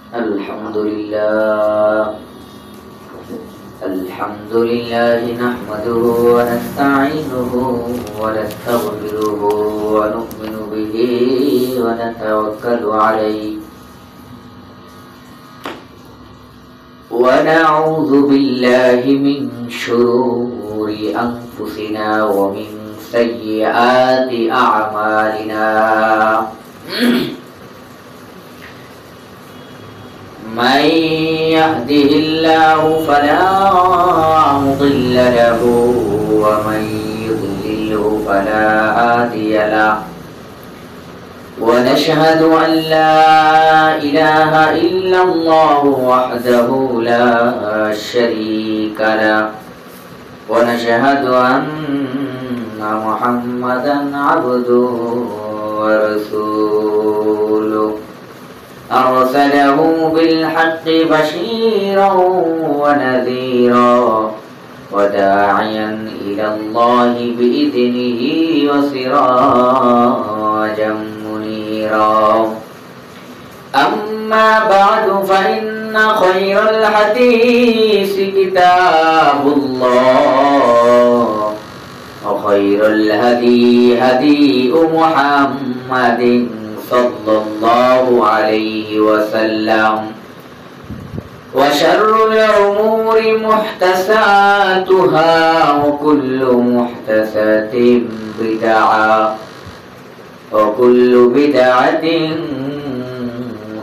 الحمد لله نحمده ونستعينه ونستغفره ونؤمن به ونتوكل عليه ونعوذ بالله من شرور أنفسنا ومن سيئات أعمالنا من يهده الله فلا مضل له ومن يضلله فلا هادي له ونشهد أن لا إله إلا الله وحده لا شريك له ونشهد أن محمدا عبده ورسوله أرسله بالحق بشيرا ونذيرا وداعيا إلى الله بإذنه وسراجا منيرا أما بعد فإن خير الحديث كتاب الله وخير الهدي هدي محمد صلى الله عليه وسلم وشر الأمور محدثاتها وكل محدثة بدعة وكل بدعة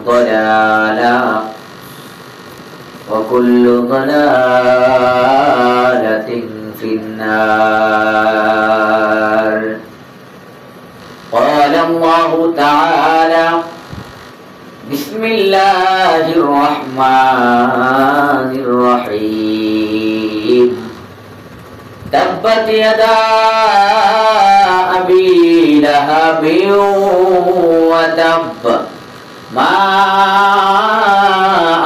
ضلالة وكل ضلالة في النار. قال الله تعالى: بسم الله الرحمن الرحيم. تبت يدا أبي لهب وتب ما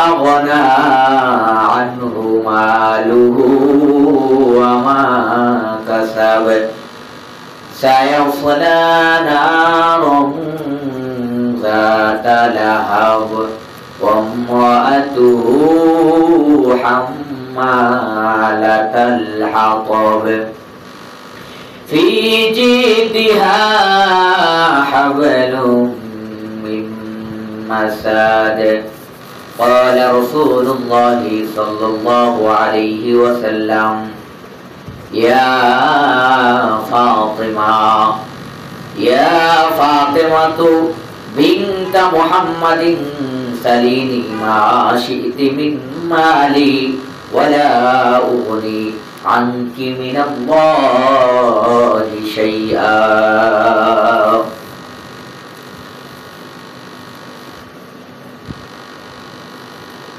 أغنى عنه ماله وما كسب سيصلى نارا ذات لهب وامرأته حمالة الحطب في جيدها حبل من مسد. قال رسول الله صلى الله عليه وسلم: يا فاطمة بنت محمد سليني ما شئت من مالي ولا أغني عنك من الله شيئا.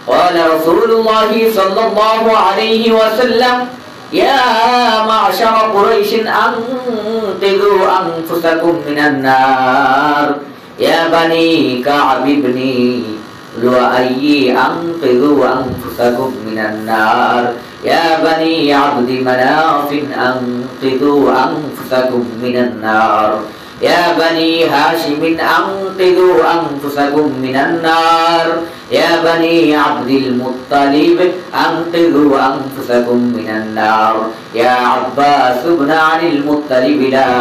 قال رسول الله صلى الله عليه وسلم: يا معشر قريش أنقذوا أنفسكم من النار. يا بني كعب بن لؤي أنقذوا أنفسكم من النار. يا بني عبد مناف أنقذوا أنفسكم من النار. يا بني هاشم أنقذوا أنفسكم من النار. يا بني عبد المطلب أنقذوا أنفسكم من النار. يا عباس بن عبد المطلب لا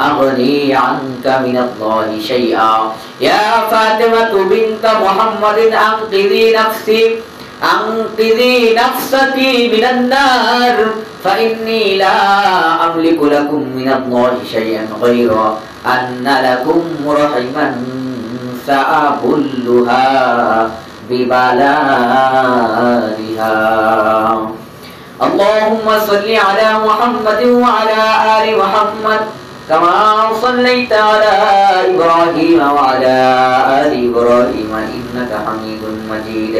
أغني عنك من الله شيئا. يا فاطمة بنت محمد أنقذي نفسك من النار فإني لا أملك لكم من الله شيئا غير أن لكم رحما سأبلها ببلالها. اللهم صل على محمد وعلى آل محمد كما صليت على إبراهيم وعلى آل إبراهيم إنك حميد مجيد.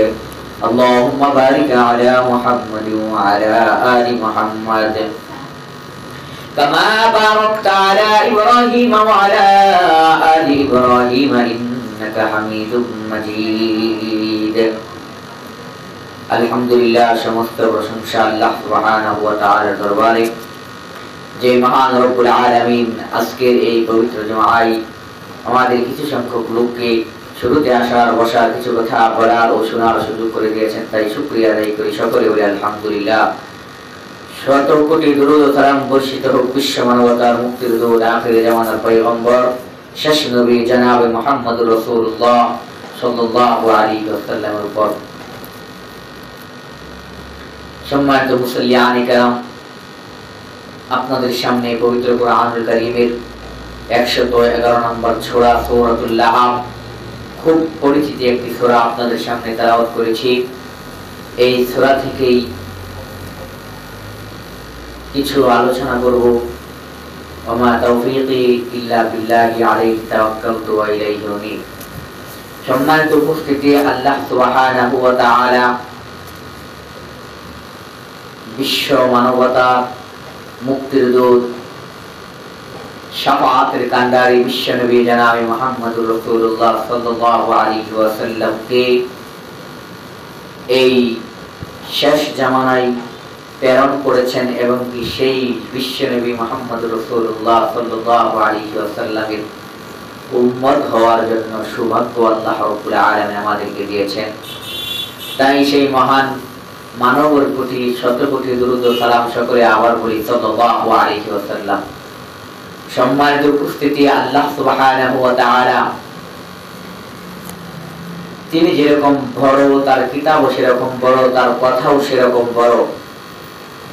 اللهم بارك على محمد وعلى آل محمد كما باركت على إبراهيم وعلى آل إبراهيم إنك حميد مجيد. আলহামদুলিল্লাহ, সমস্ত প্রশংসা আল্লাহ সুবহানাহু ওয়া তাআলার দরবারে, যে মহান রব্বুল আলামিন আজকের এই পবিত্র জুমায় আমাদের কিছু সংখ্যক লোককে শুরুতে আসার বসার কিছু কথা বলার ও শোনার সুযোগ করে দিয়েছেন, তাই শুকরিয়া আদায় করি। সকলে বলি আলহামদুলিল্লাহ। শত কোটি দুরূদ ও সালাম বর্ষিত হোক বিশ্ব মানবতার মুক্তির দূত আখির জামানার পয়গম্বর শেষ নবী জনাবে মুহাম্মদুর রাসূলুল্লাহ সাল্লাল্লাহু আলাইহি ওয়াসাল্লামের উপর। সম্মানিত মুসল্লিয়ানে কেরাম, আপনাদের সামনে পবিত্র কোরআনুল কারীমের 111 নম্বর সূরা সূরাতুল লাহাব, খুব পরিচিত একটি সূরা আপনাদের সামনে তেলাওয়াত করেছি। এই সূরা থেকেই কিছু আলোচনা করব। ওমা তাওফীকি ইল্লা বিল্লাহি আলাইহি তাওয়াক্কালতু ওয়া ইলাইহি উনীব। সম্মানিত উপস্থিতি, আল্লাহ সুবহানাহু ওয়া তাআলা বিশ্ব মানবতা মুক্তির দূত শাফাআতের কান্ডারি বিশ্ব নবী জনাবে মুহাম্মদুর রাসূলুল্লাহ সাল্লাল্লাহু আলাইহি ওয়াসাল্লামকে এই শেষ জামানায় প্রেরণ করেছেন এবং কি সেই বিশ্ব নবী মুহাম্মদুর রাসূলুল্লাহ সাল্লাল্লাহু আলাইহি ওয়াসাল্লামের উম্মত হওয়ার জন্য সৌভাগ্য আল্লাহ রাব্বুল আলামিন আমাদেরকে দিয়েছেন। তাই সেই মহান মানবের প্রতি শত কোটি দুরূদ ও সালাম সকলে আবার বলি সাল্লাল্লাহু আলাইহি ওয়াসাল্লাম। সম্মানিত উপস্থিতি, আল্লাহ সুবহানাহু ওয়া তাআলা তিনি যেরকম বড়, তার কিতাবও সেরকম বড়, তার কথাও সেরকম বড়।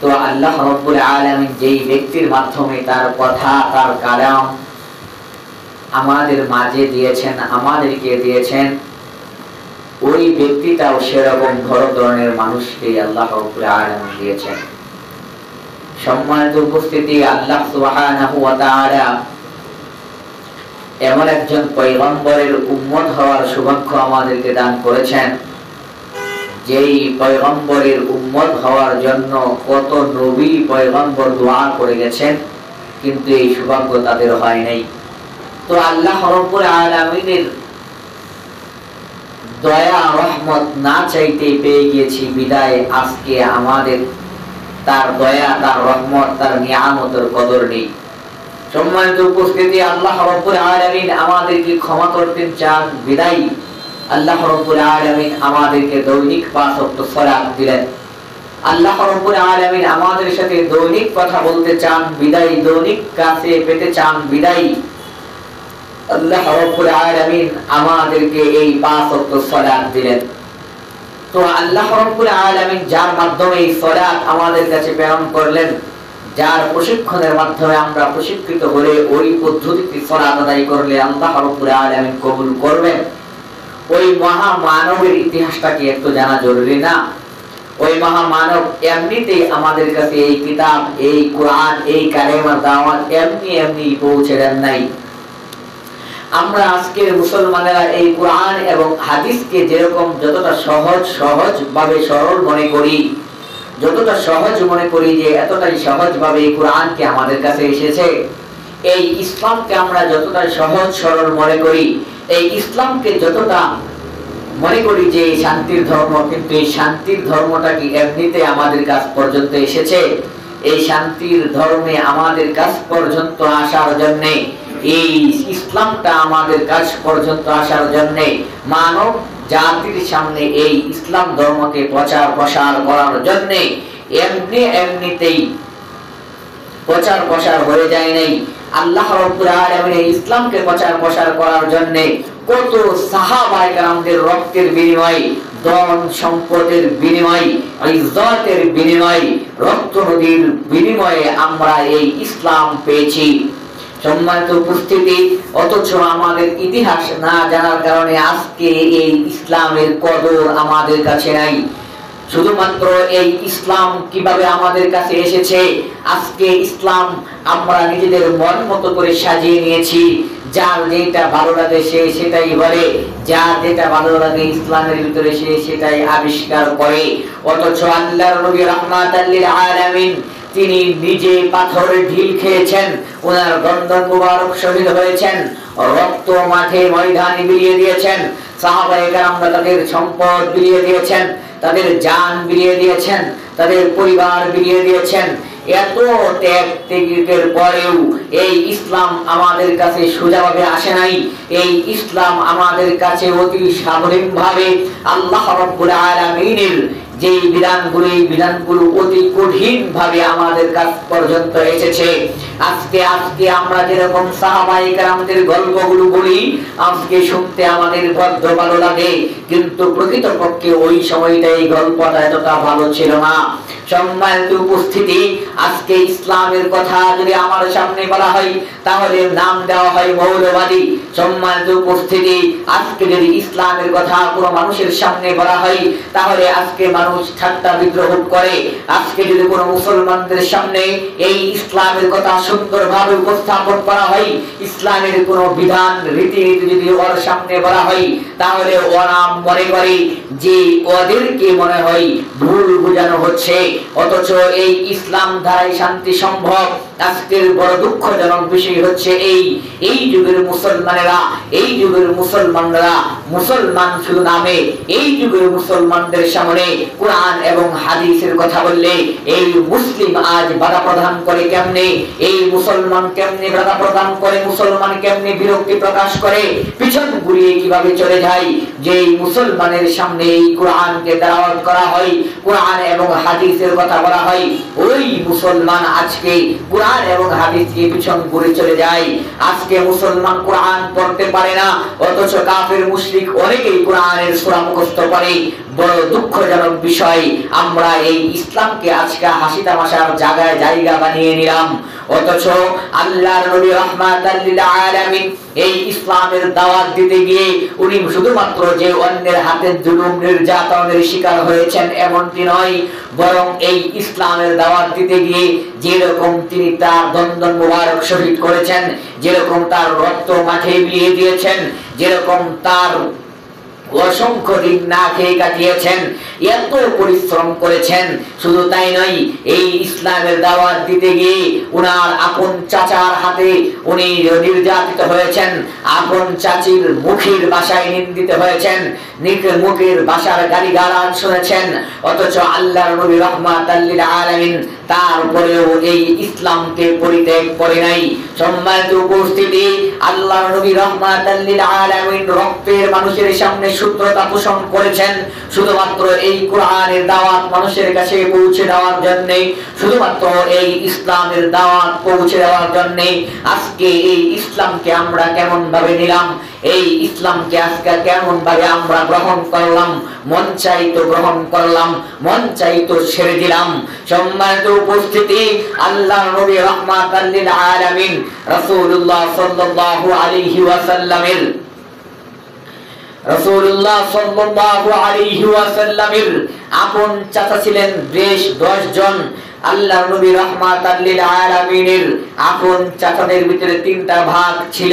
তো আল্লাহ রাব্বুল আলামিন যেই ব্যক্তির মাধ্যমে তার কথা, তার কালাম আমাদের মাঝে দিয়েছেন, আমাদেরকে দিয়েছেন, ওই ব্যক্তিটাও সেরকম বড় ধরনের মানুষকে আল্লাহ রাব্বুল আলামিন দিয়েছেন। সম্মানিত উপস্থিতি, আল্লাহ সুবহানাহু ওয়া তাআলা এমন একজন পয়গম্বরের উম্মত হওয়ার সৌভাগ্য আমাদেরকে দান করেছেন, যেই পয়গম্বরের উম্মত হওয়ার জন্য কত নবী পয়গম্বর দোয়া করে গেছেন, কিন্তু এই সৌভাগ্য তাদের হয় নাই। তো আল্লাহ রাব্বুল আলামিনের দয়া রহমত না চাইতে পেয়ে গিয়েছি বিদায় আজকে আমাদের তার দয়া, তার রহমত, তার নিয়ামতের কদর নেই। সম্মানিত উপস্থিতি, আল্লাহ রাব্বুল আলামিন আমাদেরকে ক্ষমা করতেন চান বিদায় আল্লাহ রাব্বুল আলামিন আমাদেরকে দৈনিক 5 ওয়াক্ত সালাত দিলেন। আল্লাহ রাব্বুল আলামিন আমাদের সাথে দৈনিক কথা বলতে চান বিদায়, দৈনিক কাছে পেতে চান বিদায় আল্লাহ রাব্বুল আলামিন আমাদেরকে এই 5 ওয়াক্ত সালাত দিলেন। তো আল্লাহ রাব্বুল আলামিন যার মাধ্যমে এই সালাত আমাদের কাছে প্রেরণ করলেন, যার প্রশিক্ষণের মাধ্যমে আমরা প্রশিক্ষিত হলে ওই পদ্ধতিতে সালাত আদায় করলে আল্লাহ রাব্বুল আলামিন কবুল করবেন। ওই মহা মানবের ইতিহাসটা কি একটু জানা জরুরি না? ওই মহা মানব এমনিতেই আমাদের কাছে এই কিতাব, এই কোরআন, এই কালেমার দাওয়াত এমনি পৌঁছে দেন নাই। আমরা আজকের মুসলমানেরা এই কোরআন এবং হাদিসকে যেরকম যতটা সহজভাবে সরল মনে করি, যতটা সহজ মনে করি যে এতটাই সহজভাবে এই কোরআনকে আমাদের কাছে এসেছে, এই ইসলামকে আমরা যতটা সহজ সরল মনে করি, এই ইসলামকে যতটা মনে করি যে শান্তির ধর্ম, কিন্তু এই শান্তির ধর্মটা কি এমনিতে আমাদের কাছ পর্যন্ত এসেছে? এই শান্তির ধর্মে আমাদের কাছ পর্যন্ত আসার জন্য, এই ইসলামটা আমাদের কাছ পর্যন্ত আসার জন্য মানব জাতির সামনে এই ইসলাম ধর্মকে প্রচার প্রসার করার জন্য এমনিতেই প্রচার প্রসার হয়ে যায় নাই। আল্লাহ রাব্বুল আলামিন এই ইসলামকে প্রচার প্রসার করার জন্য কত সাহাবায়ে কেরামদের রক্তের বিনিময়ে, ধন সম্পদের বিনিময়ে, ইজ্জতের বিনিময়ে, রক্ত নদীর বিনিময়ে আমরা এই ইসলাম পেয়েছি। সম্মানিত উপস্থিতি, অথচ আমাদের ইতিহাস না জানার কারণে আজকে এই ইসলামের কদর আমাদের কাছে নাই। শুধুমাত্র এই ইসলাম কিভাবে আমাদের কাছে এসেছে, আজকে ইসলাম আমরা নিজেদের মন মতো করে সাজিয়ে নিয়েছি। যার যেটা ভালো লাগে সে সেটাই বলে, যার যেটা ভালো লাগে ইসলামের ভিতরে সে সেটাই আবিষ্কার করে। অথচ আল্লাহর নবী রাহমাতাল লিল আলামিন তিনি নিজে পাথরের ঢিল খেয়েছেন, ওনার গর্দন মুবারক শহীদ হয়েছেন, রক্ত মাঠে ময়দানে বিলিয়ে দিয়েছেন, সাহাবায়ে কেরামরা তাদের সম্পদ বিলিয়ে দিয়েছেন, তাদের জান বিলিয়ে দিয়েছেন, তাদের পরিবার বিলিয়ে দিয়েছেন। এত ত্যাগ ত্যাগের পরেও এই ইসলাম আমাদের কাছে সোজাভাবে আসে নাই। এই ইসলাম আমাদের কাছে অতি স্বাভাবিকভাবে আল্লাহ রাব্বুল আলামিনের যে বিধানগুলো অতি কঠিন ভাবে আমাদের কাছ পর্যন্ত এসেছে। আজকে আমরা যেরকম সাহাবায়ে কেরামদের গল্পগুলো বলি, আজকে শুনতে আমাদের বড্ড ভালো লাগে, কিন্তু প্রকৃতপক্ষে ওই সময়টা এই গল্পটা এতটা ভালো ছিল না। সম্মানিত উপস্থিতি, আজকে ইসলামের কথা যদি আমার সামনে বলা হয় তাহলে নাম দেওয়া হয় মৌলবাদী। সম্মানিত উপস্থিতি, আজকে যদি ইসলামের কথা কোনো মানুষের সামনে বলা হয় তাহলে আজকে মানুষ ঠাট্টা বিদ্রোহ করে। আজকে যদি কোনো মুসলমানদের সামনে এই ইসলামের কথা সুন্দরভাবে উপস্থাপন করা হয়, ইসলামের কোনো বিধান রীতিনীতি যদি ওর সামনে বলা হয় তাহলে ওরা মনে করে যে ওদেরকে মনে হয় ভুল বোঝানো হচ্ছে। অথচ এই ইসলাম দ্বারাই শান্তি সম্ভব। আজকের বড় দুঃখজনক বিষয় হচ্ছে এই যুগের মুসলমানরা মুসলমান শুধু নামে, এই যুগের মুসলমানদের সামনে কোরআন এবং হাদিসের কথা বললে এই মুসলিম আজ বাধা প্রদান করে কেমনে, এই মুসলমান কেমনে বাধা প্রদান করে, মুসলমান কেমনে বিরক্তি প্রকাশ করে, পিছন ঘুরিয়ে কিভাবে চলে যায়। যে মুসলমানের সামনে এই কোরআনকে দাওয়াত করা হয়, কোরআন এবং হাদিসের কথা বলা হয়, ওই মুসলমান আজকে কোরআন এবং হাদিসকে পিছন ঘুরে চলে যায়। আজকে মুসলমান কোরআন পড়তে পারে না, অথচ কাফের মুশরিক অনেকেই কোরআনের সূরা মুখস্থ করে। বড় দুঃখজনক বিষয়, আমরা এই ইসলামকে আজকে হাসি তামাশার জায়গা বানিয়ে নিলাম। অথচ আল্লাহর নবী রাহমাতাল লিল আলামিন এই ইসলামের দাওয়াত দিতে গিয়ে উনি শুধুমাত্র যে অন্যের হাতে জুলুম নির্যাতনের শিকার হয়েছেন এমনটি নয়, বরং এই ইসলামের দাওয়াত দিতে গিয়ে যেরকম তিনি তার দন্দন মুবারক শহীদ করেছেন, যেরকম তার রক্ত মাঠে বিলিয়ে দিয়েছেন, যেরকম তার অসংখ্য দিন না খেয়ে কাটিয়েছেন, এত পরিশ্রম করেছেন। শুধু তাই নয়, এই ইসলামের দাওয়াত দিতে গিয়ে উনার আপন চাচার হাতে উনি নির্যাতিত হয়েছেন, আপন চাচির মুখের ভাষায় নিন্দিত হয়েছেন, মুখের ভাষার গালিগালাজ শুনেছেন। অথচ আল্লাহর নবী রাহমাতাল লিল আলামিন তারপরেও এই ইসলামকে পরিত্যাগ করে নাই। সম্মানিত উপস্থিতি, আল্লাহর নবী রাহমাতাল লিল আলামিন রক্তের মানুষের সামনে সূত্রতা পোষণ করেছেন শুধুমাত্র এই কোরআনের দাওয়াত মানুষের কাছে পৌঁছে দেওয়ার জন্য, শুধুমাত্র এই ইসলামের দাওয়াত পৌঁছে দেওয়ার জন্য। আজকে এই ইসলামকে আমরা কেমন ভাবে নিলাম, এই ইসলামকে আজকে কেমন ভাবে আমরা গ্রহণ করলাম, মন চাইতো গ্রহণ করলাম, মন চাইতো ছেড়ে দিলাম। সম্মানিত উপস্থিতি, আল্লাহর নবী রাহমাতাল লিল আলামিন রাসূলুল্লাহ সাল্লাল্লাহু আলাইহি ওয়াসাল্লামের আপন চাচা ছিলেন বেশ 10 জন। আল্লাহর নবী রাহমাতাল লিল আলামিনের আপন চাচাদের ভিতরে 3টা ভাগ ছিল।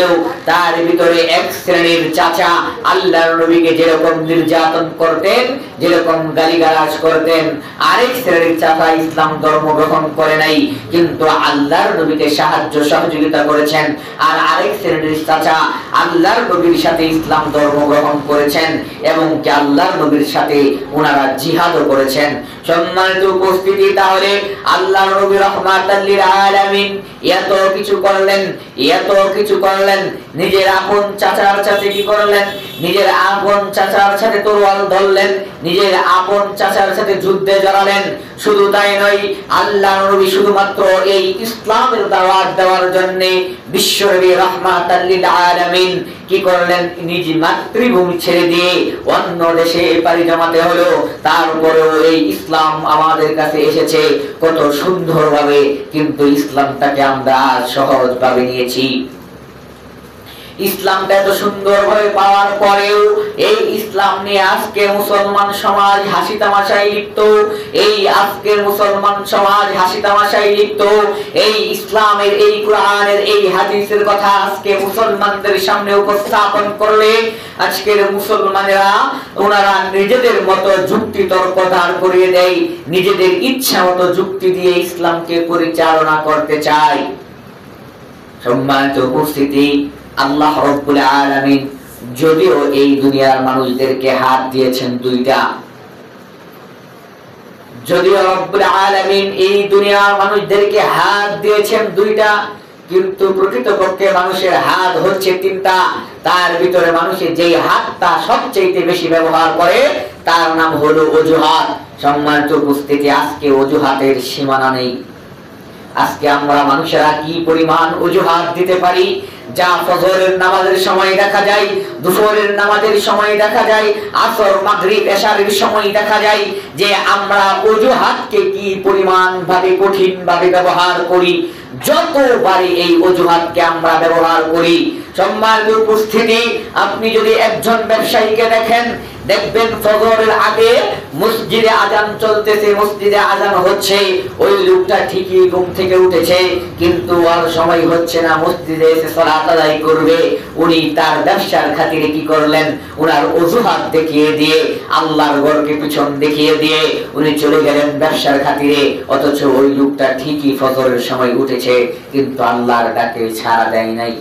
তার ভিতরে এক শ্রেণীর চাচা আল্লাহর নবীকে যেরকম নির্যাতন করতেন, যেরকম গালিগালাজ করতেন, আরেক শ্রেণীর চাচা ইসলাম ধর্ম গ্রহণ করে নাই, কিন্তু আল্লাহর নবীকে সাহায্য সহযোগিতা করেছেন। আর আরেক শ্রেণীর চাচা আল্লাহর নবীর সাথে ইসলাম ধর্ম গ্রহণ করেছেন এবং কি আল্লাহর নবীর সাথে ওনারা জিহাদও করেছেন। সম্মানিত উপস্থিতি, তাহলে আল্লাহর নবী রাহমাতাল লিল আলামিন এত কিছু করলেন, নিজের আপন চাচার সাথে কি করলেন, নিজের আপন চাচার সাথে তরোয়াল ধরলেন, নিজের আপন চাচার সাথে যুদ্ধে জড়ালেন। শুধু তাই নয়, আল্লাহর নবী শুধুমাত্র এই ইসলামের দাওয়াত দেওয়ার জন্য বিশ্বনবী রাহমাতাল লিল আলামিন কি করলেন, নিজ মাতৃভূমি ছেড়ে দিয়ে অন্য দেশে পাড়ি জমাতে হলো। তারপরেও এই ইসলাম আমাদের কাছে এসেছে কত সুন্দরভাবে, কিন্তু ইসলামটাকে আমরা সহজভাবে নিয়েছি। ইসলামটা এত সুন্দরভাবে পাওয়ার পরেও এই ইসলাম নিয়ে আজকে মুসলমান সমাজ হাসি তামাশায় লিপ্ত। এই আজকের মুসলমান সমাজ হাসি তামাশায় লিপ্ত। এই ইসলামের, এই কোরআনের, এই হাদিসের কথা আজকে মুসলমানদের সামনে উপস্থাপন করলে আজকের মুসলমানেরা ওনারা নিজেদের মতো যুক্তি তর্ক দাঁড় করিয়ে দেয়, নিজেদের ইচ্ছা মতো যুক্তি দিয়ে ইসলামকে পরিচালনা করতে চায়। সম্মানিত উপস্থিতি, আল্লাহ রাব্বুল আলামিন যদিও এই দুনিয়ার মানুষদেরকে হাত দিয়েছেন যদিও রব্বুল আলামিন এই দুনিয়ার মানুষদেরকে হাত দিয়েছেন দুইটা, কিন্তু প্রকৃতপক্ষে মানুষের হাত হচ্ছে তিনটা। তার ভিতরে মানুষের যেই হাতটা সবচেয়ে বেশি ব্যবহার করে তার নাম হলো অজুহাত। সম্মানিত উপস্থিতি, আজকে অজুহাতের সীমানা নেই। আজকে আমরা মানুষেরা কি পরিমাণ অজুহাত দিতে পারি, যা ফজরের নামাজের সময় দেখা যায়, দুপুরের নামাজের সময় দেখা যায়, আসর মাগরিব এশারের সময় দেখা যায় যে আমরা অজুহাতকে কি পরিমাণ ভাবে কঠিন ভাবে ব্যবহার করি। যতবারই এই অজুহাতকে আমরা ব্যবহার করি, সম্মানিত উপস্থিতি, আপনি যদি একজন ব্যবসায়ীকে দেখেন, দেখবেন ফজরের আগে মসজিদে আজান চলতেছে, মসজিদে আজান হচ্ছে, ওই লোকটা ঠিকই ঘুম থেকে উঠেছে, কিন্তু আর সময় হচ্ছে না মসজিদে এসে সালাত আদায় করবে। উনি তার ব্যবসার খাতিরে কি করলেন, ওনার অজুহাত দেখিয়ে দিয়ে, আল্লাহর ঘরকে পিছন দেখিয়ে দিয়ে উনি চলে গেলেন ব্যবসার খাতিরে। অথচ ওই লোকটা ঠিকই ফজরের সময় উঠেছে, কিন্তু আল্লাহর ডাকে সাড়া দেয় নাই।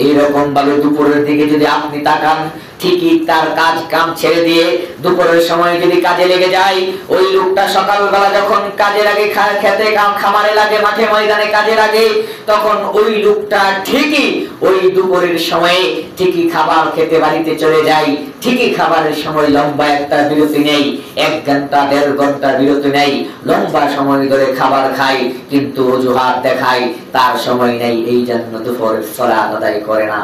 এইরকম ভাবে দুপুরের দিকে যদি আপনি তাকান, ঠিকই তার কাজ কাম ছেড়ে দিয়ে দুপুরের সময় যদি কাজে লেগে যায়, ওই লোকটা সকালবেলা যখন কাজে লাগে, খেতে খামারে লাগে, মাঠে ময়দানে কাজে লাগে, তখন ওই লোকটা ঠিকই ওই দুপুরের সময়ে ঠিকই খাবার খেতে বাড়িতে চলে যায়। ঠিকই খাবারের সময় লম্বা একটা বিরতি নেই, 1 ঘন্টা 1.5 ঘন্টা বিরতি নেই, লম্বা সময় ধরে খাবার খায়, কিন্তু অজুহাত দেখায় তার সময় নেই, এই জন্য দুপুরের সালাত আদায় করে না।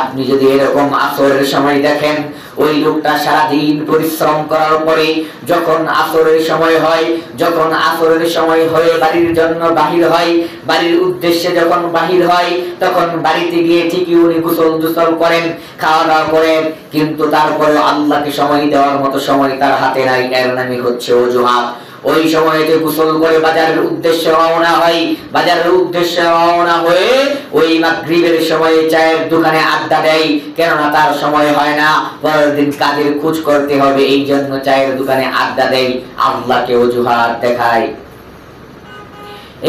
আপনি যদি এরকম আসরের সময় দেখেন, ওই লোকটা সারাদিন পরিশ্রম করার পরে যখন আসরের সময় হয়, যখন আসরের সময় হয়ে বাড়ির জন্য বাহির হয়, বাড়ির উদ্দেশ্যে যখন বাহির হয়, তখন বাড়িতে গিয়ে ঠিকই উনি গোসল করেন, খাওয়া দাওয়া করেন, কিন্তু তারপরে আল্লাহকে সময় দেওয়ার মতো সময় তার হাতে নাই। এর নামই হচ্ছে অজুহাত। ওই সময়তে গোসল করে বাজারের উদ্দেশ্যে রওনা হয়, বাজারের উদ্দেশ্যে রওনা হয়ে ওই মাগরিবের সময়ে চায়ের দোকানে আড্ডা দেয়, কেননা তার সময় হয় না, পরের দিন কাজের খোঁজ করতে হবে, এই জন্য চায়ের দোকানে আড্ডা দেয়, আল্লাহকে অজুহাত দেখায়।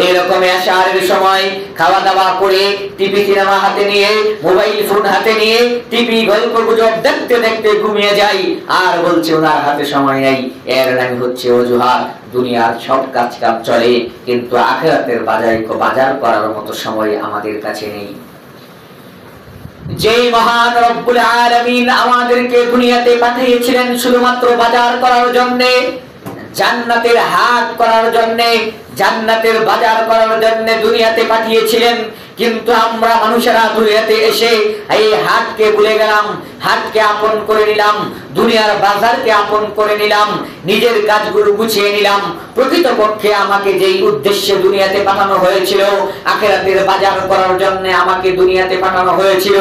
এইরকম এশারের সময় খাওয়া দাওয়া করে টিভি সিনেমা হাতে নিয়ে, মোবাইল ফোন হাতে নিয়ে টিভি গল্প গুজব দেখতে দেখতে ঘুমিয়ে যায়, আর বলছে ওনার হাতে সময় নেই। এর নাম হচ্ছে অজুহাত। দুনিয়ার সব কাজ কাম চলে, কিন্তু আখিরাতের বাজার করার মতো সময় আমাদের কাছে নেই। যে মহান রব্বুল আলামিন আমাদেরকে দুনিয়াতে পাঠিয়েছিলেন শুধুমাত্র বাজার করার জন্য, জান্নাতের হাট করার জন্য, জান্নাতের বাজার করার জন্য দুনিয়াতে পাঠিয়েছিলেন, কিন্তু আমরা মানুষেরা দুনিয়াতে এসে এই হাটকে ভুলে গেলাম, হাটকে আপন করে নিলাম, দুনিয়ার বাজারকে আপন করে নিলাম, নিজের কাজগুলো গুছিয়ে নিলাম। প্রকৃতপক্ষে আমাকে যেই উদ্দেশ্যে দুনিয়াতে পাঠানো হয়েছিল, আখিরাতের বাজার করার জন্য আমাকে দুনিয়াতে পাঠানো হয়েছিল,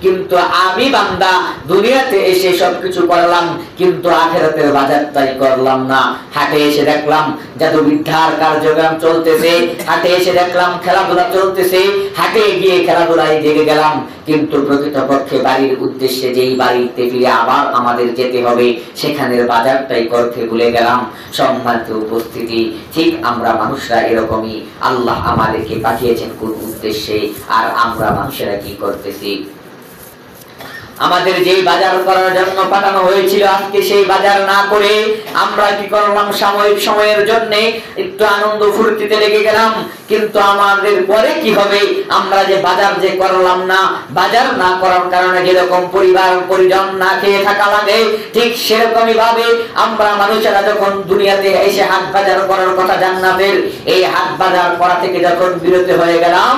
কিন্তু আমি বান্দা দুনিয়াতে এসে সবকিছু করলাম, কিন্তু আখিরাতের বাজারটাই করলাম না। হাটে এসে দেখলাম জাদুবিদ্যার কার্যক্রম চলতেছে, হাটে এসে দেখলাম খেলাধুলা চলতেছে, হাটে গিয়ে খেলাধুলায় জেগে গেলাম, কিন্তু প্রকৃতপক্ষে বাড়ির উদ্দেশ্যে যেই বাড়িতে ফিরে আবার আমাদের যেতে হবে, সেখানের বাজারটাই করতে ভুলে গেলাম। সম্মানিত উপস্থিতি, ঠিক আমরা মানুষরা এরকমই। আল্লাহ আমাদেরকে পাঠিয়েছেন কোন উদ্দেশ্যে, আর আমরা মানুষেরা কি করতেছি? আমাদের যেই বাজার করার জন্য পাঠানো হয়েছিল, আজকে সেই বাজার না করে আমরা কি করলাম, সাময়িক সময়ের জন্য একটু আনন্দ ফুর্তিতে লেগে গেলাম, কিন্তু আমাদের পরে কি হবে? আমরা যে বাজার যে করলাম না, বাজার না করার কারণে যেরকম পরিবার পরিজন না খেয়ে থাকা লাগে, ঠিক সেরকমই ভাবে আমরা মানুষেরা যখন দুনিয়াতে এসে হাট বাজার করার কথা জান্নাতের, এই হাট বাজার করা থেকে যখন বিরত হয়ে গেলাম,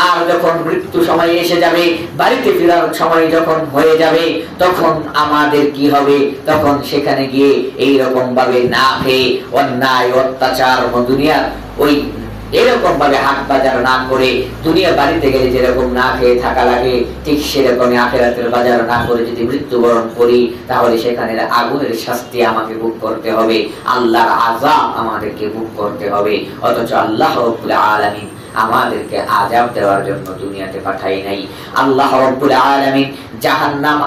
আর যখন মৃত্যু সময় এসে যাবে, বাড়িতে ফেরার সময় যখন হয়ে যাবে, তখন আমাদের কি হবে? তখন সেখানে গিয়ে এইরকম ভাবে না খেয়ে অন্যায় অত্যাচার দুনিয়ার ওই এরকম ভাবে হাট বাজার না করে দুনিয়া বাড়িতে গেলে যেরকম না খেয়ে থাকা লাগে, ঠিক সেরকমই আখিরাতের বাজার না করে যদি মৃত্যুবরণ করি, তাহলে সেখানে আগুনের শাস্তি আমাকে ভোগ করতে হবে, আল্লাহর আযাব আমাদেরকে ভোগ করতে হবে। অথচ আল্লাহ রাব্বুল আলামিন আমাদেরকে আযাব দেওয়ার জন্য দুনিয়াতে পাঠাই নাই। আল্লাহ রাব্বুল আলামিন জাহান্নাম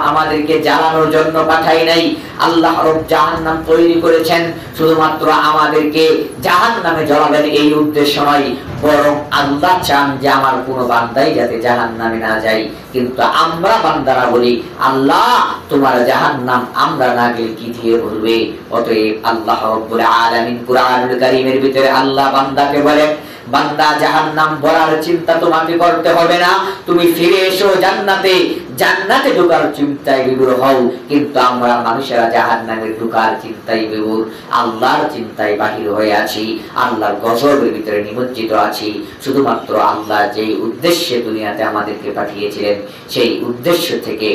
আমাদেরকে জ্বালানোর জন্য পাঠায় নাই। আল্লাহ রব জাহান্নাম তৈরি করেছেন শুধুমাত্র আমাদেরকে জাহান্নামে জ্বালাবেন এই উদ্দেশ্য নয়, বরং আল্লাহ চান যে আমার কোনো বান্দাই যাতে জাহান্নামে না যায়। কিন্তু আমরা বান্দারা বলি, আল্লাহ তোমার জাহান্নাম আমরা না গেলে কি দিয়ে বলবে? অতএব আল্লাহ রাব্বুল আলামিন কুরআনুল কারীমের ভিতরে আল্লাহ বান্দাকে বলেন, বান্দা জাহান্নাম ভরার চিন্তা তোমাকে করতে হবে না, তুমি ফিরে এসো জান্নাতে, জান্নাতে ঢোকার চিন্তায় বিভোর হও। কিন্তু আমরা মানুষেরা জাহান্নামে ঢোকার চিন্তায় বিভোর, আল্লাহর চিন্তায় বাহির হয়ে আছি, আল্লাহর গজবের ভিতরে নিমজ্জিত আছি। শুধুমাত্র আল্লাহ যেই উদ্দেশ্যে দুনিয়াতে আমাদেরকে পাঠিয়েছিলেন সেই উদ্দেশ্য থেকে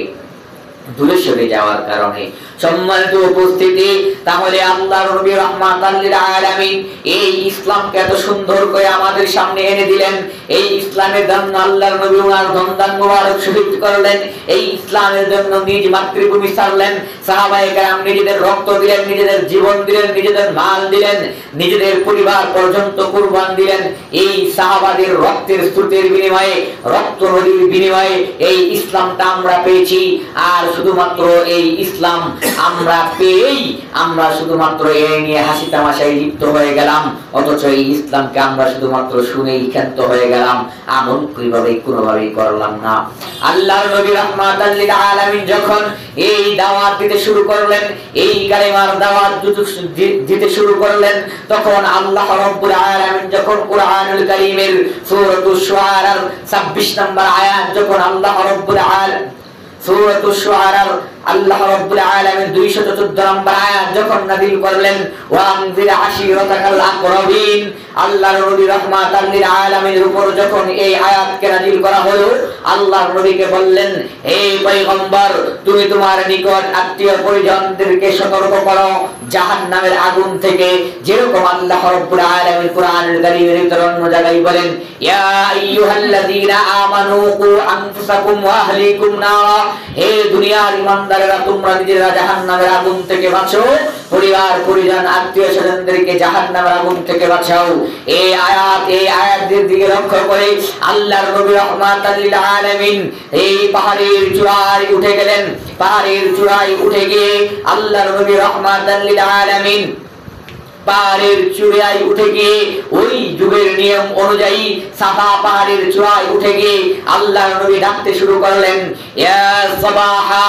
দূরে সরে যাওয়ার কারণে। সম্মানিত উপস্থিতি, তাহলে আল্লাহর নবী রাহমাতাল লিল আলামিন এই ইসলামকে এত সুন্দর করে আমাদের সামনে এনে দিলেন। এই ইসলামের জন্য আল্লাহর নবী ওনার ধন মোবারক শহীদ করলেন, এই ইসলামের জন্য নিজ মাতৃভূমি ছাড়লেন। সাহাবায়ে কেরাম নিজেদের রক্ত দিলেন, নিজেদের জীবন দিলেন, নিজেদের মাল দিলেন, নিজেদের পরিবার পর্যন্ত কুরবান দিলেন। এই সাহাবাদের রক্তের স্রোতের বিনিময়ে, রক্ত নদীর বিনিময়ে এই ইসলামটা আমরা পেয়েছি। আর শুধুমাত্র এই ইসলাম আমরা পেয়েই আমরা শুধুমাত্র এই নিয়ে হাসি তামাশায় লিপ্ত হয়ে গেলাম, অথচ এই ইসলামকে আমরা শুধুমাত্র শুনেই ক্ষান্ত হয়ে গেলাম, আমল কোনোভাবেই করলাম না। আল্লাহর নবী রাহমাতাল লিল আলামিন যখন এই দাওয়াত দিতে শুরু করলেন, এই কালেমার দাওয়াত দিতে শুরু করলেন, তখন আল্লাহ রাব্বুল আলামিন যখন কুরআনুল কারীমের সূরাতুশ শুআরার ২৬ নম্বর আয়াত যখন আল্লাহ রাব্বুল আলামিন সূরাতুশ শুআরার আল্লাহ রাব্বুল আলামিন ২১৪ নম্বর আয়াত যখন নাযিল করলেন, ওয়া আনজির আশীরাতাকাল আকরাবিন, আল্লাহর নবী রাহমাতাল লিল আলামিনের উপর যখন এই আয়াতকে নাযিল করা হলো, আল্লাহর নবীকে বললেন, হে পয়গম্বর, তুমি তোমার নিকট আত্মীয় পরিজনদেরকে সতর্ক করো জাহান্নামের আগুন থেকে। যেরকম আল্লাহ রাব্বুল আলামিন কুরআনুল কারীমের ভিতর অন্য জায়গায় বলেন, ইয়া আইয়ুহাল্লাযীনা আমানু কু আনফুসাকুম ওয়া আহলিকুম নারা, হে দুনিয়ার ইমানদারেরা, তোমরা নিজেরা জাহান্নামের আগুন থেকে বাঁচো, পরিবার পরিজন আত্মীয় স্বজনদেরকে জাহান্নামের আগুন থেকে বাঁচাও। এই আয়াতের দিকে লক্ষ্য করে আল্লাহর নবী রাহমাতাল লিল আলামিন এই পাহাড়ের চূড়ায় উঠে গেলেন। পাহাড়ের চূড়ায় উঠে গিয়ে আল্লাহর নবী রাহমাতাল লিল আলামিন পাহাড়ের চূড়ায় উঠে গিয়ে ওই যুগের নিয়ম অনুযায়ী সাফা পাহাড়ের চূড়ায় উঠে গিয়ে আল্লাহর নবী ডাকতে শুরু করলেন, ইয়া সাবাহা,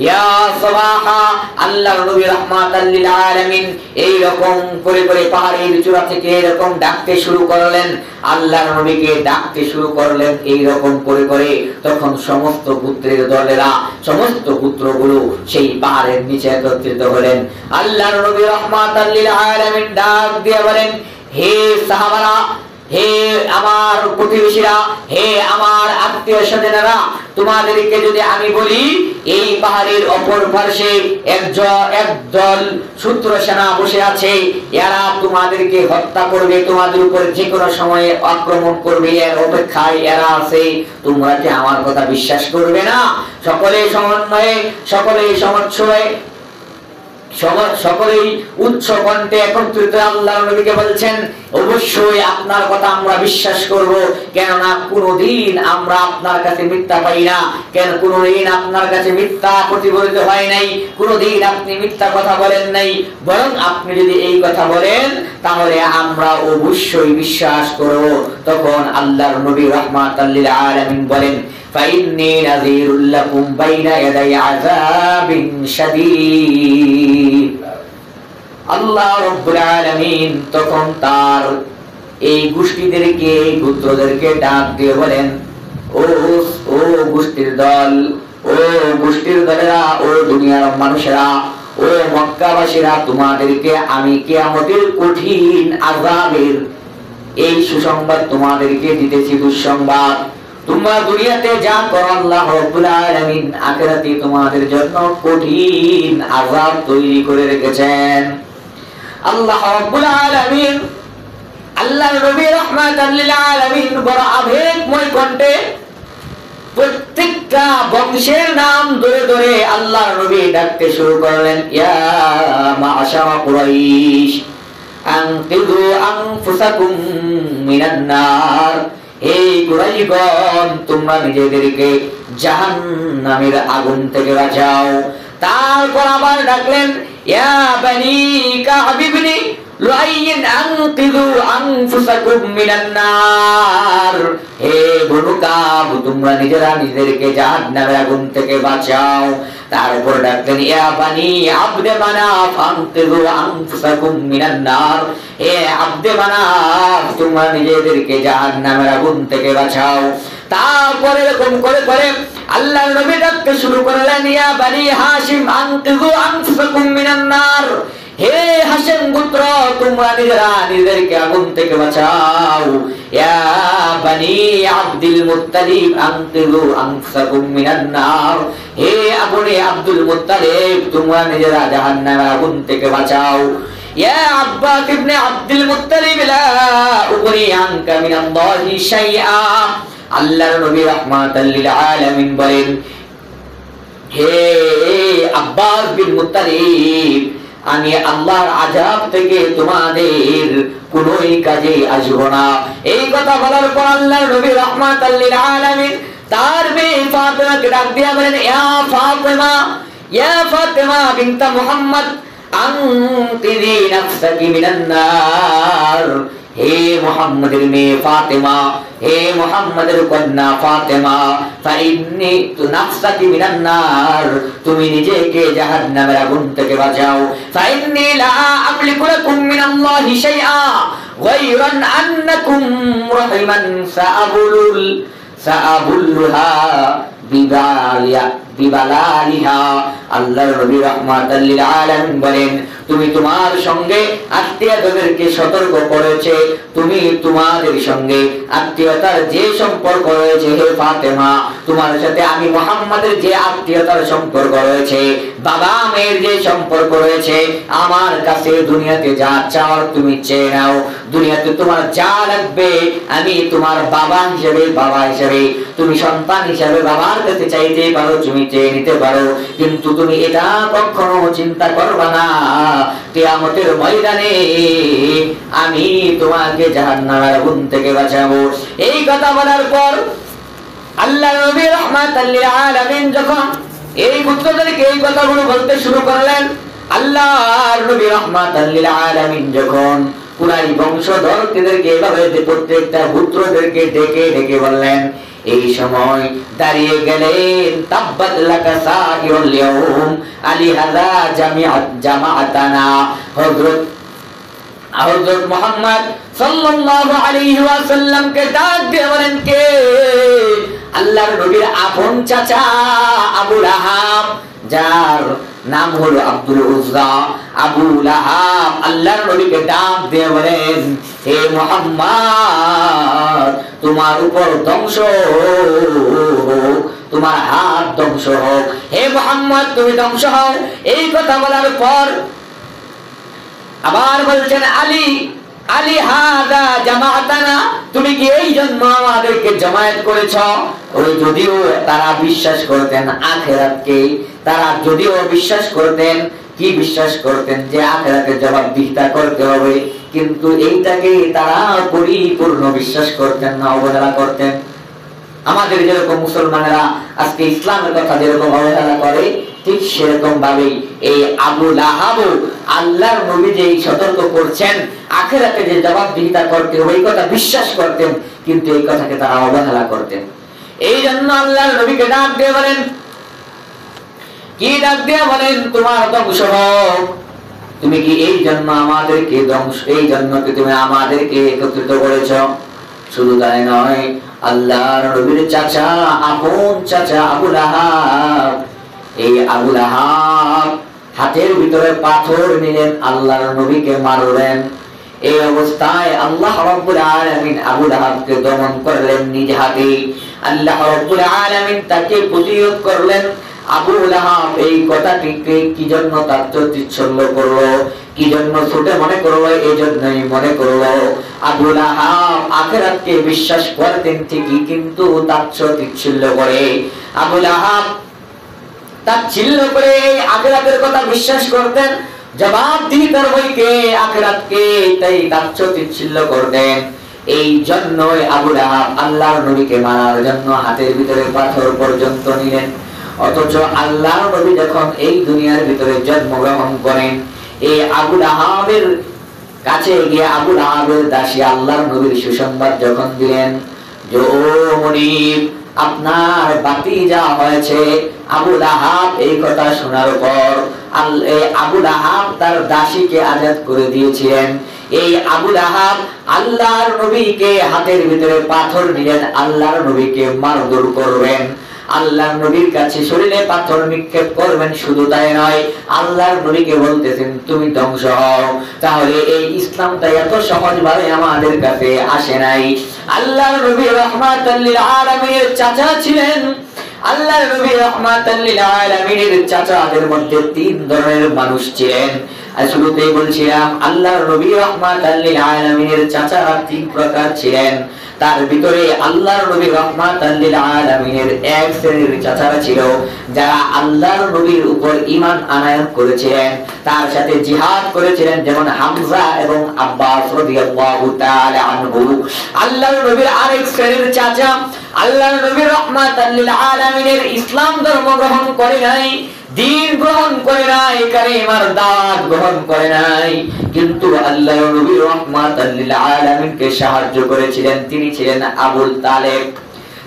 ইয়া সাবাহা। আল্লাহর নবী রাহমাতাল লিল আলামিন এই রকম করে করে পাহাড়ের চূড়া থেকে এরকম ডাকতে শুরু করলেন, আল্লাহর নবীকে ডাকতে শুরু করলেন এই রকম করে করে। তখন সমস্ত পুত্রের দলেরা, সমস্ত পুত্রগুলো সেই পাহাড়ের নিচে একত্রিত হলেন। আল্লাহর নবী রাহমাতাল লিল আলামিন ডাক দিয়ে বলেন, হে সাহাবারা, হে আমার প্রতিবেশীরা, হে আমার আত্মীয় স্বজনেরা, তোমাদেরকে যদি আমি বলি এই পাহাড়ের অপর পার্শ্বে একদল শত্রু সেনা বসে আছে, এরা তোমাদেরকে হত্যা করবে, তোমাদের উপর যে কোনো সময়ে আক্রমণ করবে, এর অপেক্ষায় এরা আছে, তোমরা কি আমার কথা বিশ্বাস করবে না? সকলে সমন্বয়ে, সকলে সমচ্ছয়ে, সকলেই উচ্চ কণ্ঠে একত্রিত আল্লাহর নবীকে বলছেন, অবশ্যই আপনার কথা আমরা বিশ্বাস করব, কেননা কোনদিন আমরা আপনার কাছে মিথ্যা পাই না, কেন কোনদিন আপনার কাছে মিথ্যা প্রতিফলিত হয় নাই, কোনদিন আপনি মিথ্যা কথা বলেন নাই, বরং আপনি যদি এই কথা বলেন তাহলে আমরা অবশ্যই বিশ্বাস করব। তখন আল্লাহর নবী রাহমাতাল লিল আলামিন বলেন, ফাইন্নী নাযীরুল লাকুম বাইনা ইয়াদাই আযাবিন শাদীদ। আল্লাহ রাব্বুল আলামিন তখন তার এই গোষ্ঠীদেরকে, এই গোত্রদেরকে ডাক দিয়ে বলেন, ও গোষ্ঠীর দল, ও গোষ্ঠীর দলেরা, ও দুনিয়ার মানুষেরা, ও মক্কাবাসীরা, তোমাদেরকে আমি কিয়ামতের কঠিন আযাবের এই সুসংবাদ তোমাদেরকে দিতেছি, দুঃসংবাদ। তোমরা দুনিয়াতে যা করো আল্লাহ রাব্বুল আলামিন আখিরাতে তোমাদের জন্য কঠিন আযাব তৈরি করে রেখেছেন। আল্লাহ রাব্বুল আলামিন, আল্লাহর নবী রাহমাতাল লিল আলামিন বড় আবেগময় কণ্ঠে প্রত্যেকটা বংশের নাম ধরে ধরে আল্লাহর নবী ডাকতে শুরু করলেন, ইয়া মা'শারা কুরাইশ আনকিযু আনফুসাকুম মিনান নার, হে কুরাইশগণ, তোমরা নিজেদেরকে জাহান্নামের আগুন থেকে বাঁচাও। তারপর আবার ডাকলেন, ইয়া বানি কাব ইবনে লুআইন আনকিযু আনফুসাকুম মিনান নার, হে বনু কাব, তোমরা নিজেরা নিজেদেরকে জাহান্নামের আগুন থেকে বাঁচাও। তারপর ডাকলেন, ইয়া বানি আবদে মানাফ আনকিযু আনফুসাকুম মিনান নার, হে আবদে মানাফ, তোমরা নিজেদেরকে জাহান্নামের আগুন থেকে বাঁচাও। তারপরে এরকম করে করে আল্লাহর নবী ডাকতে শুরু করলেন, ইয়া বানি হাশিম আনকিযু আনফুসাকুম মিনান নার, হে হাশিম গোত্র, তোমরা নিজেরা নিজেদেরকে আগুন থেকে বাঁচাও। ইয়া বানি আব্দুল মুত্তালিব আনকিযু আনফুসাকুম মিনান নার, হে বনি আব্দুল মুত্তালিব, তোমরা নিজেরা জাহান্নামের আগুন থেকে বাঁচাও। ইয়া আব্বাস ইবনে আব্দুল মুত্তালিব, লা উগনি আনকা মিনাল্লাহি শাইআ, আল্লাহর নবী রাহমাতাল লিল আলামিন বলেন, হে আব্বাস বিন মুত্তালিব, আমি আল্লাহর আযাব থেকে তোমাদের কোনোই কাজে আসব না। এই কথা বলার পর আল্লাহর নবী রাহমাতাল লিল আলামিন তার মেয়ে ফাতেমাকে ডাক দিয়া বলেন, ইয়া ফাতেমা, ইয়া ফাতেমা বিনতে মুহাম্মদ, আনকিযি নাফসাকি মিনান নার, হে মুহাম্মদের মেয়ে ফাতেমা, হে মুহাম্মদের কন্যা ফাতেমা, ফাইন্নি নাফসাকি মিনান নার, তুমি নিজেকে জাহান্নামের আগুন থেকে বাঁচাও। ফাইন্নি লা আমলিকু লাকুম মিনাল্লাহি শাইআ গায়রান আন্নাকুম রাহিমান সাআবুলহা বিবালালিহা, আল্লাহর নবী রাহমাতাল লিল আলামিন বলেন, তুমি তোমার সঙ্গে আত্মীয়দেরকে সতর্ক করেছে, তুমি তোমাদের সঙ্গে আত্মীয়তার যে সম্পর্ক রয়েছে, হে ফাতেমা, তোমার সাথে আমি মুহাম্মাদের যে আত্মীয়তার সম্পর্ক রয়েছে, বাবা মেয়ের যে সম্পর্ক রয়েছে, আমার কাছে দুনিয়াতে যা চাও তুমি চেয়ে নাও, দুনিয়াতে তোমার যা লাগবে আমি তোমার বাবা হিসেবে, বাবা হিসেবে, তুমি সন্তান হিসেবে বাবার কাছে চাইতে পারো, তুমি চেয়ে নিতে পারো, কিন্তু তুমি এটা কখনো চিন্তা করবা না কিয়ামতের ময়দানে আমি তোমাকে জাহান্নামের আগুন থেকে বাঁচাবো। এই কথা বলার পর আল্লাহর নবী রাহমাতাল লিল আলামিন যখন এই পুত্রদেরকে এই কথাগুলো বলতে শুরু করলেন, আল্লাহর নবী রাহমাতাল লিল আলামিন যখন কুরাইশ বংশধরদেরকে এভাবে প্রত্যেকটা পুত্রদেরকে ডেকে ডেকে বললেন, এই সময় দাঁড়িয়ে গেলেন, তাব্বাত লাকা সাহিরুল ইয়াউম আলি হাযা জামাআতানা, হযরত মুহাম্মদ সাল্লাল্লাহু আলাইহি ওয়াসাল্লাম কে ডাক দিয়ে বলেন, কে? আল্লাহর নবীর আপন চাচা আবু লাহাব, যার নাম হলো আব্দুল উজ্জা, আবু লাহাব আল্লাহর নবীকে ডাক দিয়ে বলেন, হে মুহাম্মদ, তোমার উপর ধ্বংস হোক, তোমার হাত ধ্বংস হোক, হে মুহাম্মদ তুমি ধ্বংস হও। এই কথা বলার পর আবার বলছেন, আলী আলী হাযা জামাআতানা, তুমি কি এই জন্য আমাদেরকে জামায়াত করেছ? ওই যদিও তারা বিশ্বাস করতেন আখিরাতকে, তারা যদিও বিশ্বাস করতেন, কি বিশ্বাস করতেন যে আখিরাতের জবাবদিহিতা করতে হবে, কিন্তু এইটাকে তারা পরিপূর্ণ বিশ্বাস করতেন না, অবহেলা করতেন। আমাদের যেরকম মুসলমানেরা আজকে ইসলামের কথা যেরকম অবহেলা করে, ঠিক সেরকম ভাবেই এই আবু লাহাব আল্লাহর নবী যে সতর্ক করছেন আখিরাতে যে জবাবদিহিতা করতে হবে, এই কথা বিশ্বাস করতেন, কিন্তু এই কথাকে তারা অবহেলা করতেন। এই জন্য আল্লাহর নবীকে ডাক দিয়ে বলেন, কি ডাক দিয়ে বলেন, তোমার ধ্বংস হোক। তুমি কি এই জন্য আমাদেরকে ধ্বংস, এই জন্য কি তুমি আমাদেরকে একত্রিত করেছ? শুধু তাই নয়, আল্লাহর নবীর চাচা, আপন চাচা আবু লাহাব, এই আবু লাহাব হাতের ভিতরে পাথর নিলেন, আল্লাহর নবীকে মারলেন। এই অবস্থায় আল্লাহ রাব্বুল আলামিন আবু লাহাবকে দমন করলেন নিজ হাতে। আল্লাহ রাব্বুল আলামিন তাকে প্রতিরোধ করলেন। আবু লাহাব এই কথাটিকে কি জন্য তাচ্ছিল্য করলো, কি জন্য ছোট মনে করলো, এই জন্যই মনে করলো আবু লাহাব আখিরাতকে বিশ্বাস করতেন ঠিকই, কিন্তু তাচ্ছিল্য করে আবু লাহাব তাচ্ছিল্য করে এই আখিরাতের কথা বিশ্বাস করতেন, জবাবদিহিতার বইকে আখিরাতকে তাই তাচ্ছিল্য করতেন। এই জন্যই আবু লাহাব আল্লাহর নবীকে মারার জন্য হাতের ভিতরে পাথর পর্যন্ত নিলেন। অথচ আল্লাহর নবী যখন এই দুনিয়ার ভিতরে জন্মগ্রহণ করেন, এই আবু লাহাবের কাছে গিয়ে আবু লাহাবের দাসী আল্লাহর নবীর সুসংবাদ যখন দিলেন যে ও মুনিব, আপনার ভাতিজা হয়েছে। আবু লাহাব এই কথা শোনার পর আবু লাহাব তার দাসীকে আজাদ করে দিয়েছিলেন। এই আবু লাহাব আল্লাহর নবীকে হাতের ভিতরে পাথর নিলেন, আল্লাহর নবীকে মারধর করবেন, আল্লাহর নবীর কাছে শরীরে পাথর নিক্ষেপ করবেন। শুধু তাই নয়, আল্লাহর নবীকে বলতেছেন তুমি ধ্বংস হও। তাহলে এই ইসলামটা এত সহজভাবে আমাদের কাছে আসে নাই। আল্লাহর নবী রাহমাতাল লিল আলামিনের চাচা ছিলেন। আল্লাহর নবী রাহমাতাল লিল আলামিনের চাচাদের মধ্যে তিন ধরনের মানুষ ছিলেন। আর শুরুতেই বলছিলাম আল্লাহর নবী রাহমাতাল লিল আলামিনের চাচারা তিন প্রকার ছিলেন। তার ভিতরে আল্লাহর নবী রাহমাতাল লিল আলামিনের এক শ্রেণীর চাচারা ছিল যারা আল্লাহর নবীর উপর ঈমান আনয়ন করেছিলেন, তার সাথে জিহাদ করেছিলেন, যেমন হামজা এবং আব্বাস রাদিয়াল্লাহু তাআলা আনহু। আল্লাহর নবীর আরেক শ্রেণীর চাচা আল্লাহর নবী রাহমাতাল লিল আলামিনের ইসলাম ধর্ম গ্রহণ করে নাই, দ্বীন গ্রহণ করে নাই, কালিমার দাওয়াত গ্রহণ করে নাই, কিন্তু আল্লাহর নবী রাহমাতাল লিল আলামিনকে সাহায্য করেছিলেন। তিনি ছিলেন আবু তালেব।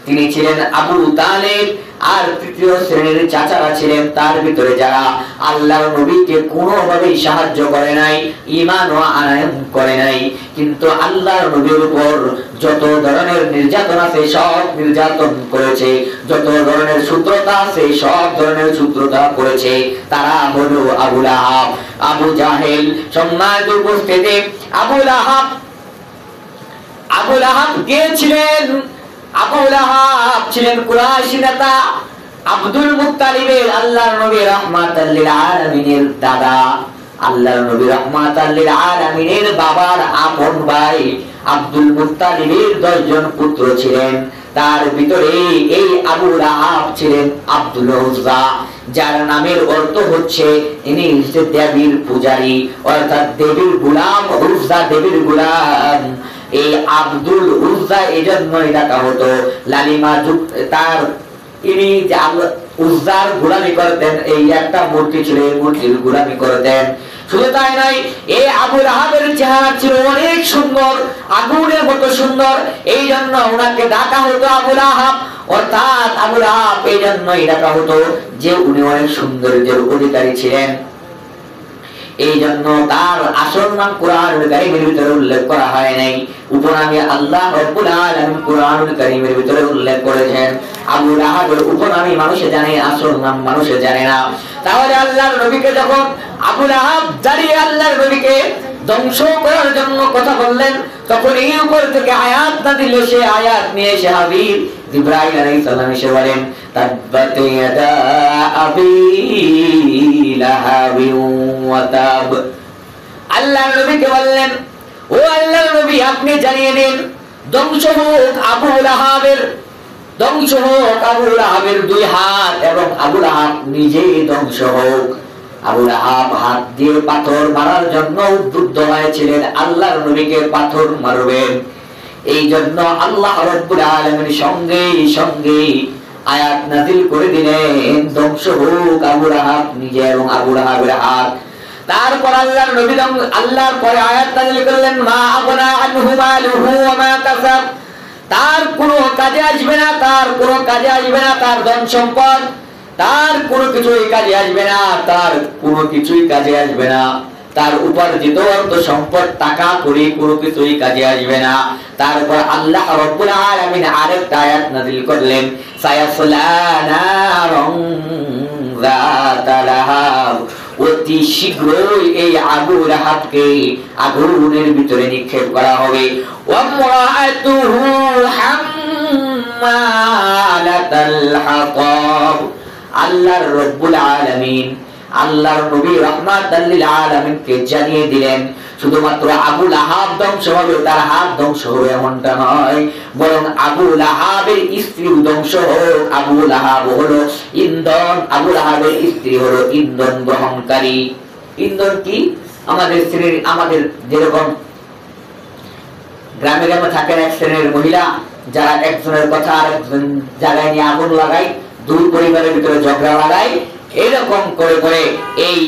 তিনি ছিলেন আবু তালেব। আর তৃতীয় শ্রেণীর চাচারা ছিলেন তার ভিতরে যারা আল্লাহর নবীকে কোনোভাবেই সাহায্য করে নাই, ঈমান ও আনয়ন করে নাই, কিন্তু আল্লাহর নবীর উপর যত ধরনের নির্যাতন আছে সব নির্যাতন করেছে, যত ধরনের শত্রুতা আছে সব ধরনের শত্রুতা করেছে। তারা হলো আবু লাহাব, আবু জাহেল। সম্মানিত উপস্থিতি, আবু লাহাব কে ছিলেন? আবু লাহাব ছিলেন কুরাইশি নেতা আব্দুল মুত্তালিবের, আল্লাহর নবী রাহমাতাল লিল আলামিনের দাদা। আল্লাহর নবী রাহমাতাল লিল আলামিনের বাবার আপন ভাই আব্দুল মুত্তালিবের 10 জন পুত্র ছিলেন। তার ভিতরে এই আবু লাহাব ছিলেন আব্দুল উজ্জা, যার নামের অর্থ হচ্ছে ইনি দেবীর পূজারী, অর্থাৎ দেবীর গোলাম। উজ্জা দেবীর গোলাম। এই আব্দুল উজ্জা এজন্যই ডাকা হতো। লালিমা তার ইনি উজ্জার গোলামি করতেন। এই একটা মূর্তি ছিল, এই মূর্তির গোলামি করতেন। শুধু তাই নয়, এই আবু লাহাবের চেহারা ছিল অনেক সুন্দর, আগুনের মতো সুন্দর। এই জন্য ওনাকে ডাকা হতো আবু লাহাব, অর্থাৎ আবু লাহাব এই জন্যই ডাকা হতো যে উনি অনেক সৌন্দর্যের অধিকারী ছিলেন। এই জন্য তার আসল নাম কোরআনুল কারীমের ভিতরে উল্লেখ করা হয় নাই। উপনামে আল্লাহ রাব্বুল আলামিন কোরআনুল কারীমের ভিতরে উল্লেখ করেছেন। আবু লাহাবের উপনামে মানুষে জানে, আসল নাম মানুষে জানে না। তাহলে আল্লাহর নবীকে যখন আবু লাহাব দাঁড়িয়ে আল্লাহর নবীকে ধ্বংস করার জন্য কথা বললেন, তখন এই উপর থেকে আয়াত নাযিল, সে আয়াত নিয়ে এসে হাবিব জিবরাইল আলাইহিস সালাম এসে বলেন তাব্বাত ইয়াদা আবি লাহাব ওয়া তাব। আল্লাহর নবীকে বললেন, ও আল্লাহর নবী, আপনি জানিয়ে দিন ধ্বংস হোক আবু লাহাবের, ধ্বংস হোক আবু লাহাবের 2 হাত, এবং আবু লাহাব নিজেই ধ্বংস হোক। আবু লাহাব হাত দিয়ে পাথর মারার জন্য উদ্বুদ্ধ হয়েছিলেন, আল্লাহর নবীকে পাথর মারবেন। এই জন্য আল্লাহ রাব্বুল আলামিন সঙ্গে সঙ্গে আয়াত নাযিল করে দিলেন ধ্বংস হোক আবু লাহাব নিজে এবং আবু লাহাবের হাত। তারপর আল্লাহর নবী আল্লাহর পরে আয়াত নাযিল করলেন মা আগনা আনহু মালুহু ওয়া মা কাসাব। তার কোনো কাজে আসবে না, তার কোনো কাজে আসবে না তার ধন সম্পদ, তার কোনো কিছুই কাজে আসবে না, তার কোনো কিছুই কাজে আসবে না, তার উপার্জিত অর্থ সম্পদ টাকা করি কোনো কিছুই কাজে আসবে না। তারপর আল্লাহ রাব্বুল আলামিন আরেকটা আয়াত নাযিল করলেন সায়াসলা নারুন যাতা লাহাব। অতি শীঘ্রই এই আবু লাহাবকে আগুনের ভিতরে নিক্ষেপ করা হবে। ওয়ামরাআতুহু হাম্মালাতাল হাতাব। আল্লাহর রাব্বুল আলামিন আল্লাহর নবী রাহমাতাল লিল আলামিনকে জানিয়ে দিলেন শুধুমাত্র আবু লাহাব ধ্বংস হবে, তার হাত ধ্বংস হবে এমনটা নয়, বরং আবু লাহাবের স্ত্রী ধ্বংস হোক। আবু লাহাব হলো ইন্ধন, আবু লাহাবের স্ত্রী হলো ইন্ধন গ্রহণকারী। ইন্ধন কি? আমাদের যেরকম গ্রামে গ্রামে থাকেন এক শ্রেণীর মহিলা, যারা একজনের কথা আরেকজন জায়গায় নিয়ে আগুন লাগায়, দুই পরিবারের ভিতরে ঝগড়া লাগায়। এরকম করে করে এই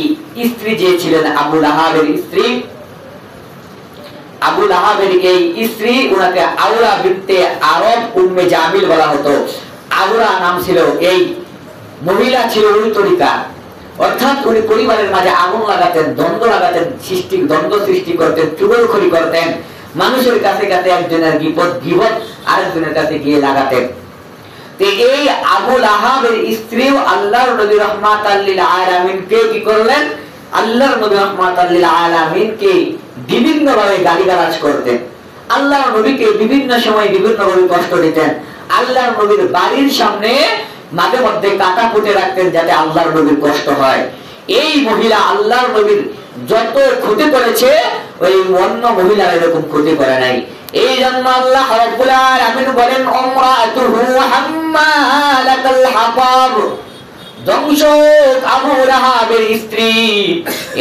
স্ত্রী যে ছিলেন আবু লাহাবের স্ত্রী, আবু লাহাবের এই স্ত্রী, উনাকে আউরা বিনতে আরব উম্মে জামিল বলা হতো। আউরা নাম ছিল। এই মহিলা ছিল ওই তরিকা, অর্থাৎ উনি পরিবারের মাঝে আগুন লাগাতেন, দ্বন্দ্ব লাগাতেন, দ্বন্দ্ব সৃষ্টি করতেন, চুগলখড়ি করতেন, মানুষের কাছে কাছে একজনের গীবত আরেকজনের কাছে গিয়ে লাগাতেন। তো এই আবু লাহাবের স্ত্রীও আল্লাহর নবী রাহমাতাল লিল আলামিনকে কি করলেন? আল্লাহর নবী রাহমাতাল লিল আলামিনকে বিভিন্ন ভাবে গালিগালাজ করতেন, আল্লাহর নবীকে বিভিন্ন সময় বিভিন্ন ভাবে কষ্ট দিতেন। আল্লাহর নবীর বাড়ির সামনে মাঝে মধ্যে কাটা পুঁতে রাখতেন যাতে আল্লাহর নবীর কষ্ট হয়। এই মহিলা আল্লাহর নবীর যত ক্ষতি করেছে ওই অন্য মহিলার এরকম ক্ষতি করে নাই। এই জন্য আল্লাহ রাব্বুল আলামিন বলেন, উমরাতুহু হাম্মালাতাল হাতাব, ধ্বংস আবু লাহাবের স্ত্রী।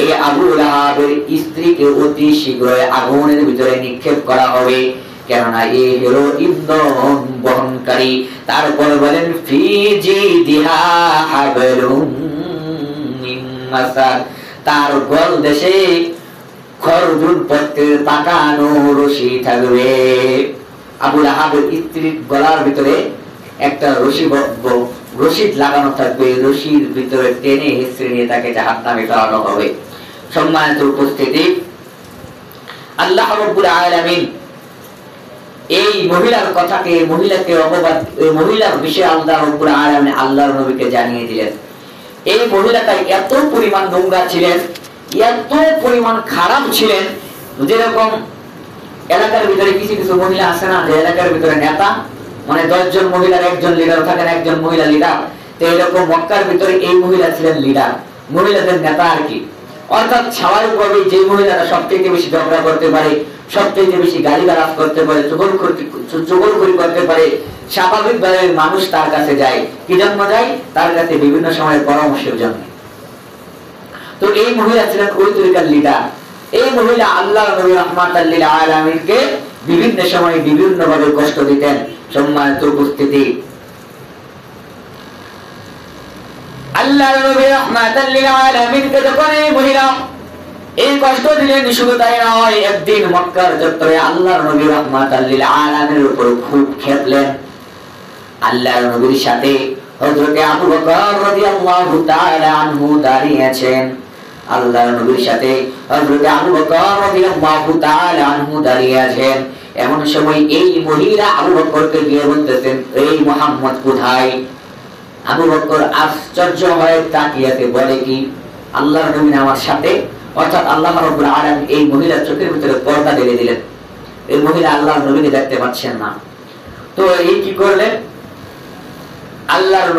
এই আবু লাহাবের স্ত্রীকে অতি শীঘ্রই আগুনের ভিতরে নিক্ষেপ করা হবে, কেননা এই হলো ইন্ধন বহনকারী। তারপর বলেন, ফি জিদিহা হাবলুম মিন মাসাদ, তার গল দেশে খরজুল পত্রের পাকানো রশি থাকবে। আবু লাহাবের স্ত্রীর গলার ভিতরে একটা রশিদ লাগানো থাকবে, রশির ভিতরে টেনে হেঁচড়ে নিয়ে তাকে জাহান্নামে ফেলানো হবে। সম্মানিত উপস্থিতি, আল্লাহ রাব্বুল আলামিন এই মহিলার কথাকে, মহিলার বিষয়ে আল্লাহ রাব্বুল আলামিন আল্লাহর নবীকে জানিয়ে দিলেন। এই মহিলাটা এত পরিমাণ নোংরা ছিলেন, এত পরিমাণ খারাপ ছিলেন, যেরকম এলাকার ভিতরে কিছু কিছু মহিলা আছে না, যে এলাকার ভিতরে নেতা, মানে 10 জন মহিলার একজন লিডার থাকেন, একজন মহিলা লিডার। তো এরকম মক্কার ভিতরে এই মহিলা ছিলেন লিডার, মহিলাদের নেতা আর কি। অর্থাৎ স্বাভাবিকভাবে যে মহিলারা সবথেকে বেশি ঝগড়া করতে পারে, সবথেকে বেশি গালিগালাজ করতে পারে, চুগলখড়ি করতে পারে, স্বাভাবিকভাবে মানুষ তার কাছে যায়। কি জন্য যায়? তার কাছে বিভিন্ন সময় পরামর্শের জন্য। তো এই মহিলা ছিলেন ওই তরিকার লিডার। এই মহিলা আল্লাহর নবী রাহমাতাল লিল আলামিনকে বিভিন্ন সময় বিভিন্ন ভাবে কষ্ট দিতেন। সম্মানিত উপস্থিতি, আল্লাহর নবী রাহমাতাল লিল আলামিনকে যখন এই মহিলা এই কষ্ট দিলেন, শুধু তাই নয়, একদিন মক্কার চত্বরে আল্লাহর নবী রাহমাতাল লিল আলামিনের উপর খুব খেপলেন। আল্লাহর নবীর সাথে হযরতে আবু বকর রাদিয়াল্লাহু তাআলা আনহু দাঁড়িয়ে আছেন। আল্লাহর নবীর সাথে হযরতে আবু বকর রাদিয়াল্লাহু তাআলা আনহু দাঁড়িয়ে আছেন। এমন সময় এই মহিলা আবু বকরকে গিয়ে বলতেছেন, এই মুহাম্মদ কোথায়? আবু বকর আশ্চর্য হয়ে তাকিয়ে বলে, কি আল্লাহর নবী আমার সাথে? অর্থাৎ আল্লাহ রাব্বুল আলামিন এই মহিলার চোখের ভিতরে পর্দা ঢেলে দিলেন। এই মহিলা আল্লাহর নবীকে দেখতে পাচ্ছেন না। তো এই কি করলেন? আল্লাহর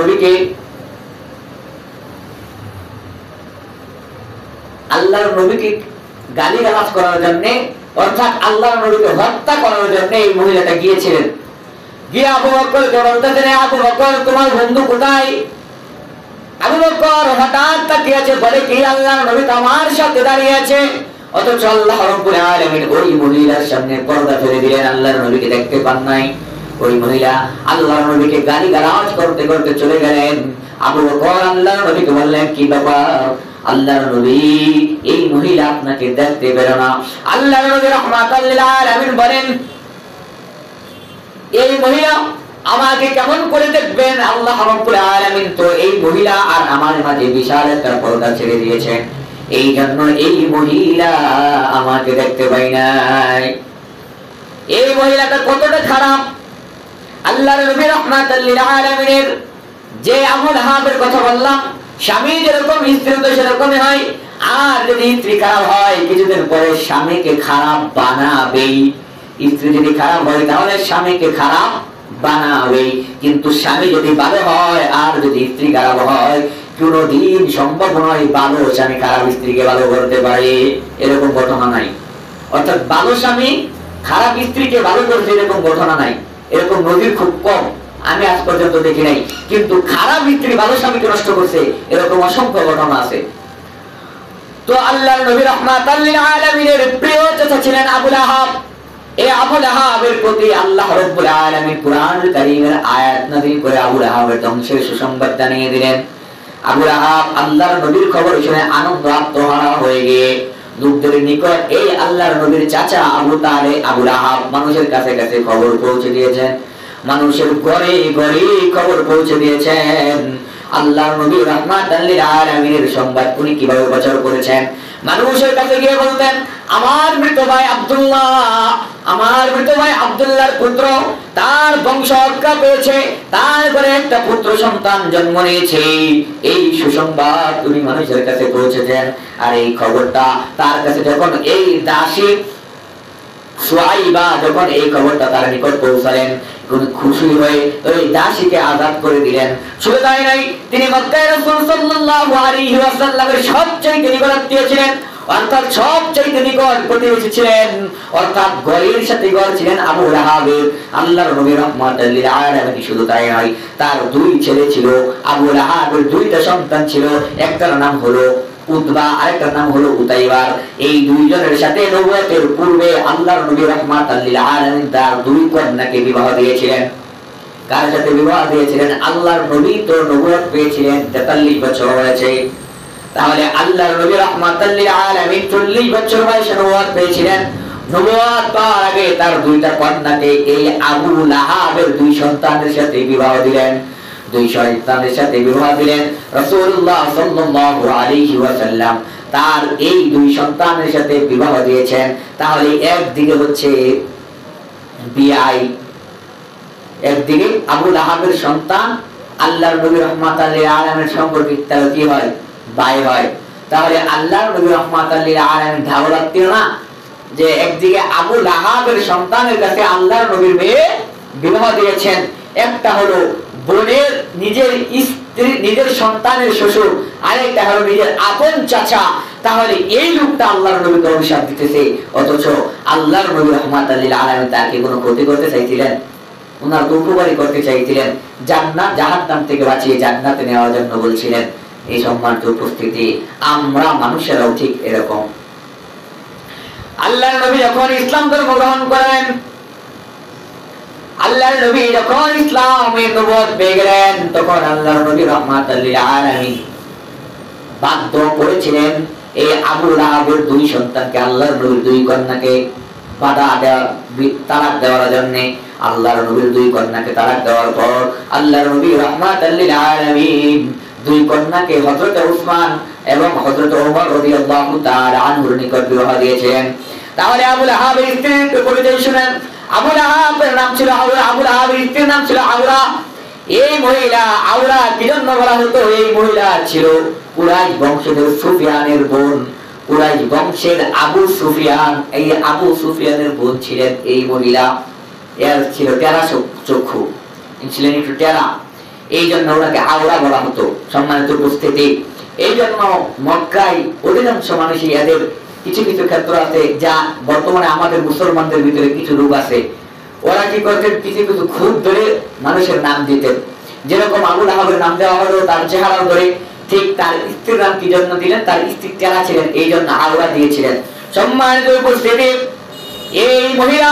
নবীকে গালিগালাজ করার জন্য, অর্থাৎ আল্লাহর নবীকে হত্যা করার জন্য এই মহিলাটা গিয়েছিলেন। গিয়ে আবু বকরকে বলতেছেন, আবু বকর তোমার বন্ধু কোথায়? আবু বকর হঠাৎ তাকিয়ে আছে, বলে কি আল্লাহর নবী তো আমার সাথে দাঁড়িয়ে আছে। অথচ আল্লাহ রাব্বুল আলামিন ওই মহিলার সামনে পর্দা ফেলে দিলেন, আল্লাহর নবীকে দেখতে পান নাই। ওই মহিলা আল্লাহর নবীকে গালিগালাজ করতে করতে চলে গেলেন। আবু বকর আল্লাহর নবীকে বললেন, কি ব্যাপার? আল্লাহর নবী, এই মহিলা আপনাকে দেখতে পেল না। আল্লাহর নবী রাহমাতাল লিল আলামিন বলেন, এই মহিলা আমাকে কেমন করে দেখবেন? আল্লাহ রাব্বুল আলামিন তো এই মহিলা আর আমার মাঝে বিশাল একটা পর্দা ছেড়ে দিয়েছেন, এই জন্য এই মহিলা আমাকে দেখতে পাই নাই। এই মহিলাটা কতটা খারাপ! আল্লাহর নবী রাহমাতাল লিল আলামিনের যে আবু লাহাবের কথা বললাম, স্বামী যেরকম স্ত্রী তো সেরকমই হয়। আর যদি স্ত্রী খারাপ হয়, কিছুদিন পরে স্বামীকে খারাপ বানাবেই। স্ত্রী যদি খারাপ হয় তাহলে স্বামীকে খারাপ বানাবেই। কিন্তু স্বামী যদি ভালো হয় আর যদি স্ত্রী খারাপ হয়, কোনদিন সম্ভব নয় ভালো স্বামী খারাপ স্ত্রীকে ভালো করতে পারে, এরকম ঘটনা নাই। অর্থাৎ ভালো স্বামী খারাপ স্ত্রীকে ভালো করছে, এরকম ঘটনা নাই। এরকম নজির খুব কম, আমি আজ পর্যন্ত দেখি নাই। কিন্তু খারাপ স্ত্রী ভালো স্বামীকে নষ্ট করছে, এরকম অসংখ্য ঘটনা আছে। তো আল্লাহর নবী রাহমাতাল লিল আলামিনের প্রিয় চাচা ছিলেন আবু লাহাব। এই আবু লাহাবের প্রতি আল্লাহ রাব্বুল আলামিন কুরআনুল কারীমের আয়াত নাযিল করে আবু লাহাবের ধ্বংসের সুসংবাদ জানিয়ে দিলেন। আবু লাহাব আল্লাহর নবীর খবর শুনে আনন্দ আত্মহারা হয়ে গিয়ে লোকদের নিকট এই আল্লাহর নবীর চাচা আবু তালেব আবু লাহাব মানুষের কাছে কাছে খবর পৌঁছে দিয়েছেন, মানুষের ঘরে ঘরে খবর পৌঁছে দিয়েছেন। আল্লাহর নবী রাহমাতাল লিল আলামিনের সংবাদ উনি কিভাবে প্রচার করেছেন। মানুষের কাছে গিয়ে বলতেন, আমার মৃত ভাই আব্দুল্লাহ, আমার মৃত ভাই আব্দুল্লাহর পুত্র, তার বংশ রক্ষা পেয়েছে, তার ঘরে একটা পুত্র সন্তান জন্ম নিয়েছে। এই সুসংবাদ উনি মানুষের কাছে পৌঁছেছেন। আর এই খবরটা তার কাছে যখন এই দাসী সুয়াইবা যখন এই খবরটা তার নিকট পৌঁছালেন, খুশি হয়ে ওই দাসীকে আজাদ করে দিলেন। শুধু তাই নাই, তিনি মক্কায় রাসূল সাল্লাল্লাহু আলাইহি ওয়াসাল্লামের সবচেয়ে নিকটাত্মীয় ছিলেন, অর্থাৎ সবচেয়ে নিকট প্রতিবেশী ছিলেন, অর্থাৎ ঘরের সাথে ঘর ছিলেন আবু লাহাবের। আল্লাহর নবী রাহমাতুল লিল আলামিন শুধু তাই নয়, তার দুই ছেলে ছিল। আবু লাহাবের দুইটা সন্তান ছিল, একটার নাম হলো উতবা, আরেকটার নাম হলো উতাইবার। এই দুইজনের সাথে নবুয়তের পূর্বে আল্লাহর নবী রাহমাতুল লিল আলামিন তার দুই কন্যাকে বিবাহ দিয়েছিলেন। কার সাথে বিবাহ দিয়েছিলেন? আল্লাহর নবী তো নবুয়ত পেয়েছিলেন 43 বছর হয়েছে, তাহলে আল্লাহর নবী রাহমাতুল লিল আলামিন 40 বছর বয়সে নবুয়ত পেয়েছিলেন। নবুয়ত পাওয়ার আগে তার দুইটা কন্যাকে এই আবু লাহাবের দুই সন্তানের সাথে বিবাহ দিলেন। দুই সন্তানের সাথে বিবাহ দিলেন রাসূলুল্লাহ সাল্লাল্লাহু আলাইহি ওয়াসাল্লাম তার এই দুই সন্তানের সাথে বিবাহ দিয়েছেন। তাহলে একদিকে হচ্ছে বিআই, একদিকে আবু লাহাবের সন্তান আল্লাহর নবী রাহমাতুল লিল আলামিনের সম্পর্কিত তার কি হয়? ভাই হয়। তাহলে আল্লাহর নবী রাহমাতুল লিল আলামিন ধাওরাত্মীয় না, যে একদিকে আবু লাহাবের সন্তানের কাছে আল্লাহর নবীর মেয়ে বিবাহ দিয়েছেন, একটা হলো বোনের নিজের স্ত্রী নিজের সন্তানের শ্বশুর, আরেকটা হলো নিজের আপন চাচা। তাহলে এই লোকটা আল্লাহর নবীকে অভিশাপ দিতেছে, অথচ আল্লাহর নবী রাহমাতুল লিল আলামিন তাকে কোনো ক্ষতি করতে চাইছিলেন? ওনার উপকারী করতে চাইছিলেন, জান্নাত জাহান্নাম থেকে বাঁচিয়ে জান্নাতে নেওয়ার জন্য বলছিলেন। এই সম্মানিত উপস্থিতি, আমরা মানুষেরাও ঠিক এরকম। আল্লাহর নবী যখন ইসলাম ধর্ম গ্রহণ করেন, আল্লাহর নবী যখন ইসলামের নবুয়ত পেয়ে গেলেন, তখন আল্লাহর নবী রাহমাতুল লিল আলামিন বাধ্য করেছিলেন এই আবু লাহাবের দুই সন্তানকে, আল্লাহর নবীর দুই কন্যাকে তালাক দেওয়ার জন্য। আল্লাহর নবীর দুই কন্যাকে তালাক দেওয়ার পর আল্লাহর নবী রাহমাতুল লিল আলামিন দুই কন্যাকে হযরত উসমান এবং হযরত ওমর রাদিয়াল্লাহু তাআলা আনহুর নিকট বিবাহ দিয়েছেন। তাহলে আবু লাহাবের স্ত্রীর পরিচয় শুনেন। আবু লাহাবের নাম ছিল আওরা, আবু লাহাবের স্ত্রীর নাম ছিল আওরা। এই মহিলা আওরা কি জন্য বলা হতো? এই মহিলা ছিল কুরাইশ বংশধর সুফিয়ানের বোন, কুরাইশ বংশের আবু সুফিয়ান। এই আবু সুফিয়ানের বোন ছিলেন এই মহিলা। এর ছিল টেরা চক্ষু, ছিলেন একটু টেরা, এই জন্য ওনাকে আওরা বলা হতো। সম্মানিত উপস্থিতি, এই জন্য মক্কায় অধিকাংশ মানুষই এদের কিছু কিছু ক্ষেত্র আছে যা বর্তমানে আমাদের মুসলমানদের ভিতরে কিছু রূপ আছে। ওরা কি করতেন? কিছু কিছু খুব ধরে মানুষের নাম দিতেন। যেরকম আবু লাহাবের নাম দেওয়া হলো তার চেহারা ধরে, ঠিক তার স্ত্রীর নাম কি জন্য দিলেন? তার স্ত্রী টেরা ছিলেন, এই জন্য আওরা দিয়েছিলেন। সম্মানিত উপস্থিতি, এই মহিলা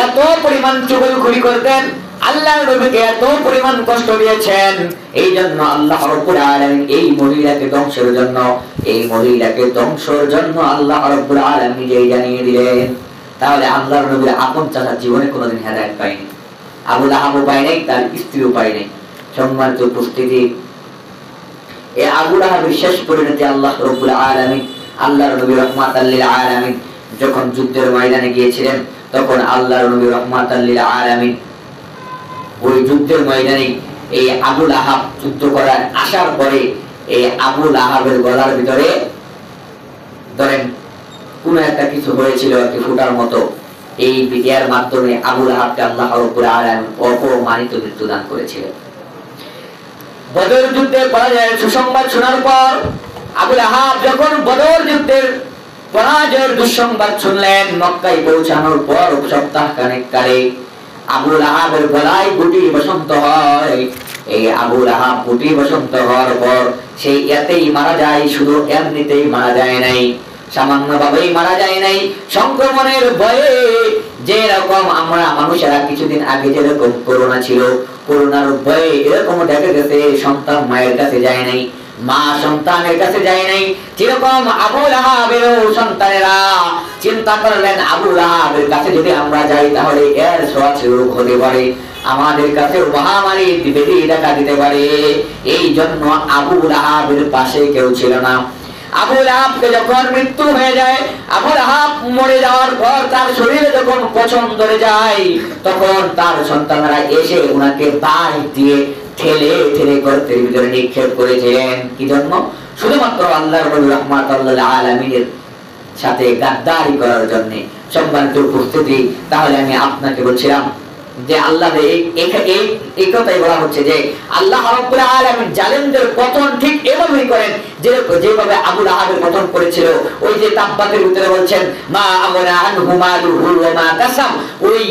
এত পরিমাণ চুগলখড়ি করতেন, আল্লাহর নবীকে এত পরিমাণ কষ্ট দিয়েছেন, এই জন্য আল্লাহ রাব্বুল আলামিন এই মহিলাকে ধ্বংসের জন্য, এই মহিলাকে ধ্বংসের জন্য আল্লাহ রাব্বুল আলামিন নিজেই জানিয়ে দিলেন। তাহলে আল্লাহর নবীর আপন চাচা জীবনে কোনোদিন হেদায়েত পায়নি, আবু লাহাবও পায় নাই, তার স্ত্রীও পায় নাই। সম্মানিত উপস্থিতি, এই আবু লাহাবের শেষ পরিণতি আল্লাহ রাব্বুল আলামিন, আল্লাহর নবী রাহমাতুল লিল আলামিন যখন যুদ্ধের ময়দানে গিয়েছিলেন, তখন আল্লাহর নবী রাহমাতুল লিল আলামিন ওই যুদ্ধের ময়দানে এই আবু লাহাব যুদ্ধ করার আসার পরে এই আবু লাহাবের গলার ভিতরে ধরেন কোন একটা কিছু হয়েছিল আর কি, ফুটার মতো। এই বিদ্যার মাধ্যমে আবু লাহাবকে আল্লাহ রাব্বুল আলামিন অপমানিত মৃত্যু দান করেছিলেন। বদর যুদ্ধে পরাজয়ের সুসংবাদ শোনার পর আবু লাহাব যখন বদর যুদ্ধের পরাজয়ের দুঃসংবাদ শুনলেন, মক্কায় পৌঁছানোর পর সপ্তাহ খানেক কালে আবু লাহাবের গলায় গুটি বসন্ত হয়। এই আবু লাহাব গুটি বসন্ত হওয়ার পর সেই এতেই মারা যায়, শুধু এমনিতেই মারা যায় নাই, সামান্যভাবেই মারা যায় নাই, সংক্রমণের ভয়ে। যে রকম আমরা মানুষেরা কিছুদিন আগে যেরকম করোনা ছিল, করোনার ভয়ে এরকম দেখা গেছে সন্তান মায়ের কাছে যায় নাই, মা সন্তানের কাছে যায় নাই, যেরকম আবু লাহাবের সন্তানেরা চিন্তা করলেন আবু লাহাবের কাছে যদি আমরা যাই তাহলে এর ছোঁয়াচে রোগ হতে পারে, আমাদের কাছে মহামারী বেশি দেখা দিতে পারে। এই জন্য আবু লাহাবের পাশে কেউ ছিল না। আবু লাহাবকে যখন মৃত্যু হয়ে যায়, আবু লাহাব মরে যাওয়ার পর তার শরীরে যখন পচন ধরে যায়, তখন তার সন্তানরা এসে উনাকে বাঁশ দিয়ে ঠেলে ঠেলে গর্তের ভিতরে নিক্ষেপ করেছিলেন। কি জন্য? শুধুমাত্র আল্লাহর নবী রাহমাতুল্লিল আলামিনের সাথে গাদ্দারি করার জন্য। সম্মানিত উপস্থিতি, তাহলে আমি আপনাকে বলছিলাম যে আল্লাহ এই কথাই বলা হচ্ছে যে আল্লাহ রাব্বুল আলামিন জালেমদের পতন ঠিক এভাবেই করেন যেভাবে আবু লাহাবের পতন করেছিল। ওই যে তাব্বাতের ভিতরে বলছেন মা আগনা আনহু মালুহু ওয়া মা কাসাব, ওই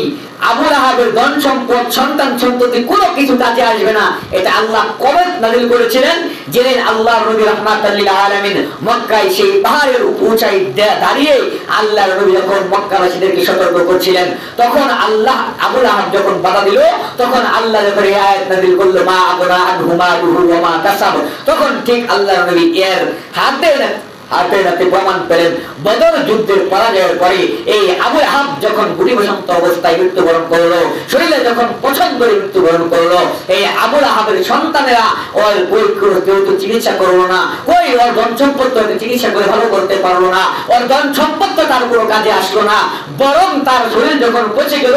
আবু লাহাবের ধন সম্পদ সন্তান সন্ততি কোনো কিছু কাজে আসবে না, এটা আল্লাহ কবে নাযিল করেছিলেন? যেদিন আল্লাহর নবী রাহমাতুল্লিল আলামিন মক্কায় সেই পাহাড়ের উঁচাই দাঁড়িয়ে আল্লাহর নবী যখন মক্কাবাসীদেরকে সতর্ক করছিলেন, তখন আল্লাহ আবু লাহাব যখন বাধা দিল, তখন আল্লাহ যখন এই আয়াত নাযিল করলো মা আগনা আনহু মালুহু ওয়া মা কাসাব, তখন ঠিক আল্লাহর নবী এর হাতে প্রমাণ পেলেন। বদর যুদ্ধের পরাজয়ের পরে এই আবু লাহাব যখন গুটি বসন্ত অবস্থায় মৃত্যুবরণ করলো, শরীরে যখন পছন্দ করে মৃত্যুবরণ করলো, এই আবু লাহাবের সন্তানেরা ওর কেউ তো চিকিৎসা করলো না, ওই ওর ধন সম্পদ চিকিৎসা করে ভালো করতে পারলো না, ওর ধন সম্পদ তার কোনো কাজে আসলো না, বরং তার শরীর যখন পচে গেল,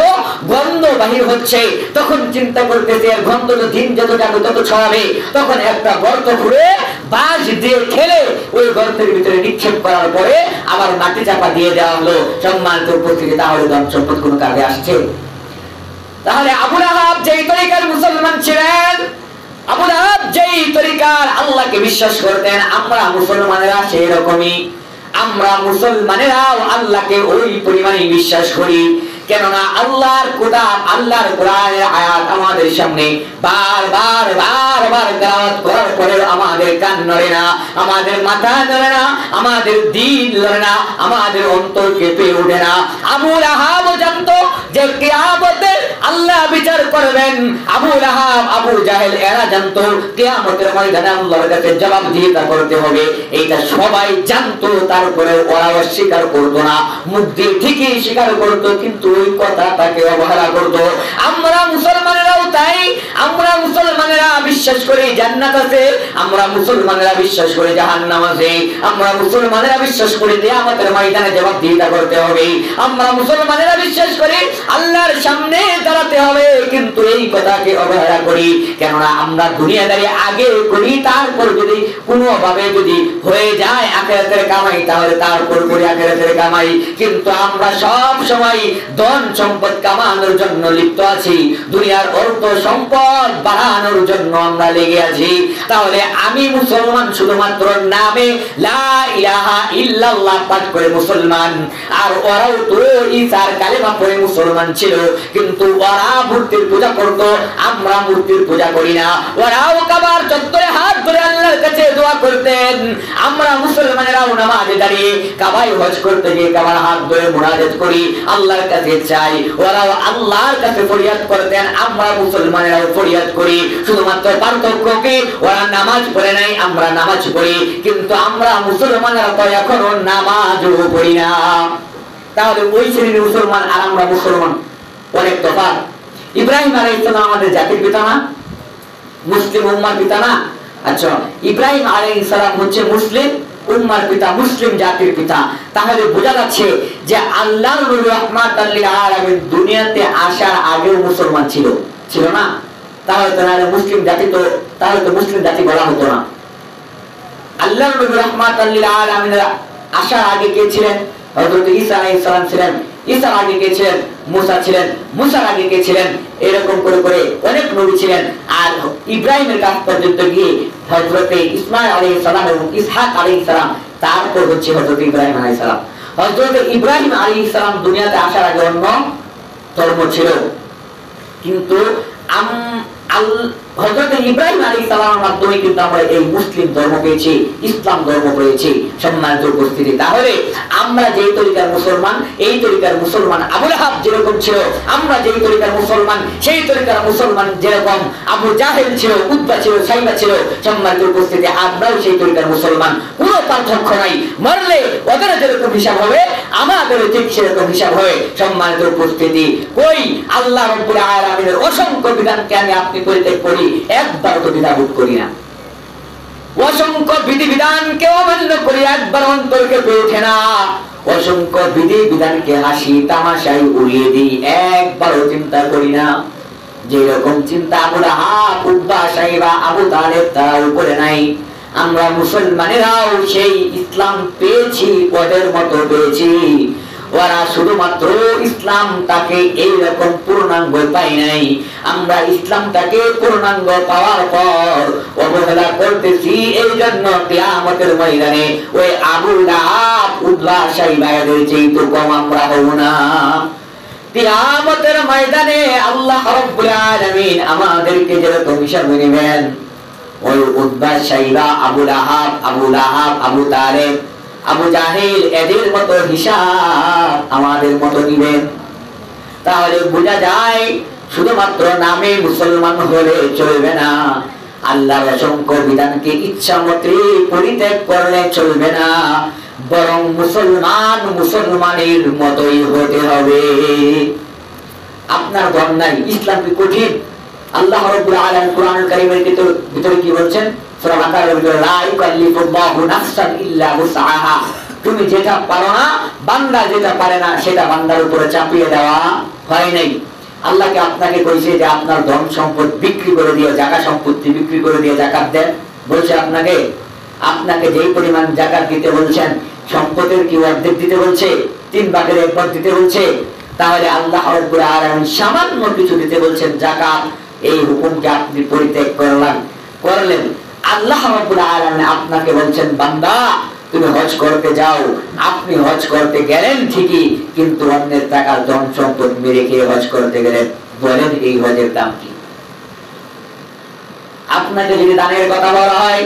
গন্ধ বাহির হচ্ছে, তখন চিন্তা করতেছে এর গন্ধ তো দিন যত যাবে তত ছড়াবে, তখন একটা গর্ত খুঁড়ে বাঁশ দিয়ে ঠেলে ওই গর্তের ভিতরে নিক্ষেপ করার পরে আবার মাটি চাপা দিয়ে দেওয়া হলো। সম্মানিত উপস্থিতি, তাহলে ধন সম্পদ কোন কাজে আসছে? তাহলে আবু লাহাব যেই তরিকার মুসলমান ছিলেন, আবু লাহাব যেই তরিকার আল্লাহকে বিশ্বাস করতেন, আমরা মুসলমানেরা সেই রকমই, আমরা মুসলমানেরাও আল্লাহকে ওই পরিমাণে বিশ্বাস করি। কেননা আল্লাহর কোরআনের আয়াত আমাদের সামনে বারবার তেলাওয়াত করার পরে আমাদের কান নড়ে না, আমাদের মাথা নড়ে না, আমাদের দিল নড়ে না, আমাদের অন্তর কেঁপে ওঠে না। আবু লাহাব জানতো যে কিয়ামতে আল্লাহ বিচার করবেন, আবু লাহাব আবু জাহেল এরা জানতো কিয়ামতের ময়দানে আল্লাহর কাছে জবাবদিহিতা করতে হবে, এইটা সবাই জানতো। তারপরে ওরা অস্বীকার করতো না, মুখ দিয়ে ঠিকই স্বীকার করতো, কিন্তু ওই কথাটাকে অবহেলা করতো। আমরা মুসলমানেরাও তাই, আমরা মুসলমানেরা বিশ্বাস করি জান্নাত আছে, আমরা মুসলমানেরা বিশ্বাস করি জাহান্নাম আছে, আমরা মুসলমানেরা বিশ্বাস করি কিয়ামতের ময়দানে জবাবদিহিতা করতে হবে, আমরা মুসলমানেরা বিশ্বাস করি আল্লাহর সামনে দাঁড়াতে হবে, কিন্তু এই কথাকে অবহেলা করি। কেননা আমরা দুনিয়াদারি আগে করি, তারপর যদি কোনোভাবে যদি হয়ে যায় আখিরাতের কামাই, তাহলে তারপর করি আখিরাতের কামাই। কিন্তু আমরা সব সময় ধন সম্পদ কামানোর জন্য লিপ্ত আছি, দুনিয়ার অর্থ সম্পদ বাড়ানোর জন্য আমরা লেগে আছি। তাহলে আমি মুসলমান শুধুমাত্র নামে লা ইলাহা ইল্লাল্লাহ পাঠ করে মুসলমান, আর ওরাও তো ঈসার কালেমা পড়ে মুসলমান ছিল, কিন্তু ওরা মূর্তির পূজা করতো, আমরা মূর্তির পূজা করি না। ওরাও কাবার চত্বরে হাত ধরে আল্লাহর কাছে দোয়া করতেন, আমরা মুসলমানেরাও নামাজে দাঁড়িয়ে কাবায় হজ করতে গিয়ে কাবার হাত ধরে মুনাজাত করি, আল্লাহর কাছে চাই। ওরাও আল্লাহর কাছে ফরিয়াদ করতেন, আমরা মুসলমানেরাও ফরিয়াদ করি। শুধুমাত্র পার্থক্য কি, ওরা নামাজ পড়ে নাই, আমরা নামাজ পড়ি, কিন্তু আমরা মুসলমানেরা তো এখনো নামাজও পড়ি না। তাহলে ওই শ্রেণীর মুসলমান আর আমরা মুসলমান অনেক তফাৎ। ইব্রাহিম আলাইহিস সালাম আমাদের জাতির পিতা না, মুসলিম উম্মার পিতা না? আচ্ছা, ইব্রাহিম আলাইহিস সালাম হচ্ছে মুসলিম উম্মার পিতা, মুসলিম জাতির পিতা। তাহলে বোঝা যাচ্ছে যে আল্লাহর নবী রাহমাতুল লিল আলামিন দুনিয়াতে আসার আগেও মুসলমান ছিল না? তাহলে মুসলিম জাতি তো, তাহলে তো মুসলিম জাতি বলা হতো না। আল্লাহর নবী রাহমাতুল লিল আলামিন আসার আগে কে ছিলেন? হযরত ঈসা আলাইহিস সালাম ছিলেন। ঈসার আগে কে ছিলেন? মুসা ছিলেন। মুসার আগে কে ছিলেন? এরকম করে করে অনেক নবী ছিলেন। আর ইব্রাহিমের কাছ পর্যন্ত গিয়ে হযরত ইসমাঈল আলাইহিস সালাম এবং ইসহাক আলাইহিস সালাম, তারপর হচ্ছে হযরত ইব্রাহিম আলাইহিস সালাম। হযরত ইব্রাহিম আলাইহিস সালাম দুনিয়াতে আসার আগে অন্য ধর্ম ছিল, কিন্তু হযরত ইব্রাহিম আলাইহিস সালামের মাধ্যমে কিন্তু আমরা এই মুসলিম ধর্ম পেয়েছি, ইসলাম ধর্ম পেয়েছি। সম্মানিত উপস্থিতি, তাহলে আমরা যেই তরিকার মুসলমান, এই তরিকার মুসলমান আবু লাহাব যেরকম ছিল, আমরা যেই তরিকার মুসলমান সেই তরিকার মুসলমান যেরকম আবু জাহেল ছিল, উতবা ছিল, সাইবা ছিল, সম্মানিত উপস্থিতি আমরাও সেই তরিকার মুসলমান। কোনো পার্থক্য নাই। মরলে ওদের যেরকম হিসাব হবে আমাদের ঠিক সেরকম হিসাব হবে। সম্মানিত উপস্থিতি, কই আল্লাহ রাব্বুল আলামিনের অসংখ্য বিধানকে আমি আপনি পরিত্যাগ করি, একবার তো দ্বিধাবোধ করি না। অসংখ্য বিধি বিধানকে অমান্য করি, একবার অন্তর কেঁপে ওঠে না। অসংখ্য বিধি বিধানকে হাসি তামাশায় উড়িয়ে দিই, একবারও চিন্তা করি না। যেরকম চিন্তা আবু লাহাব, উতবা, সাইবা, আবু তালেব তারাও করে নাই। আমরা মুসলমানেরাও সেই ইসলাম পেয়েছি, ওদের মতো পেয়েছি। ওরা শুধুমাত্র ইসলামটাকে এইরকম পূর্ণাঙ্গ পাই নাই, আমরা ইসলামটাকে পূর্ণাঙ্গ পাওয়ার পর অবহেলা করতেছি। এই জন্য কিয়ামতের ময়দানে ওই আবু লাহাব, উতবা, সাইবাদের চেয়ে কম আমরা হব না। কিয়ামতের ময়দানে আল্লাহ রাব্বুল আলামিন আমাদেরকে যেরকম হিসাব নেবেন, ওই উতবা, সাইবা, আবু লাহাব, আবু তালেব, আবু জাহেল এদের মতো হিসাব আমাদের মতো নিবেন। তাহলে বোঝা যায় শুধুমাত্র নামে মুসলমান হলে চলবে না, আল্লাহর অসংখ্য বিধানকে ইচ্ছা মতে পরিত্যাগ করলে চলবে না, বরং মুসলমানের মতোই হতে হবে। আপনার ধর্ম নাই, ইসলাম কি কঠিন? আল্লাহ রাব্বুল আলামিন কোরআনুল কারীমের ভিতরে কি বলছেন? সূরা বাকারার ভিতরে লা ইউকাল্লিফুল্লাহু নাফসান ইল্লা উসআহা। তুমি যেটা পারো না, বান্দা যেটা পারে না, সেটা বান্দার উপরে চাপিয়ে দেওয়া হয় নাই। আল্লাহকে আপনাকে কইছে যে আপনার ধন সম্পদ বিক্রি করে দিয়ে, জাকাত সম্পত্তি বিক্রি করে দিয়ে যাকাত দেন বলছে। আপনাকে যেই পরিমাণ যাকাত দিতে বলছেন, সম্পদের কি অর্ধেক দিতে বলছে, 3 ভাগের 1 ভাগ দিতে বলছে। তাহলে আল্লাহ রাব্বুল আলামিন সামান্য কিছু দিতে বলছেন যাকাত, এই হুকুমকে আপনি পরিত্যাগ করলেন। আল্লাহ রাব্বুল আলামিন আপনাকে বলছেন বান্দা তুমি হজ করতে যাও। আপনি হজ করতে গেলেন ঠিকই, কিন্তু অন্যের টাকার ধন সম্পদ মেরে খেয়ে হজ করতে গেলেন। বলেন এই হজের দাম কি? আপনাকে যদি দানের কথা বলা হয়,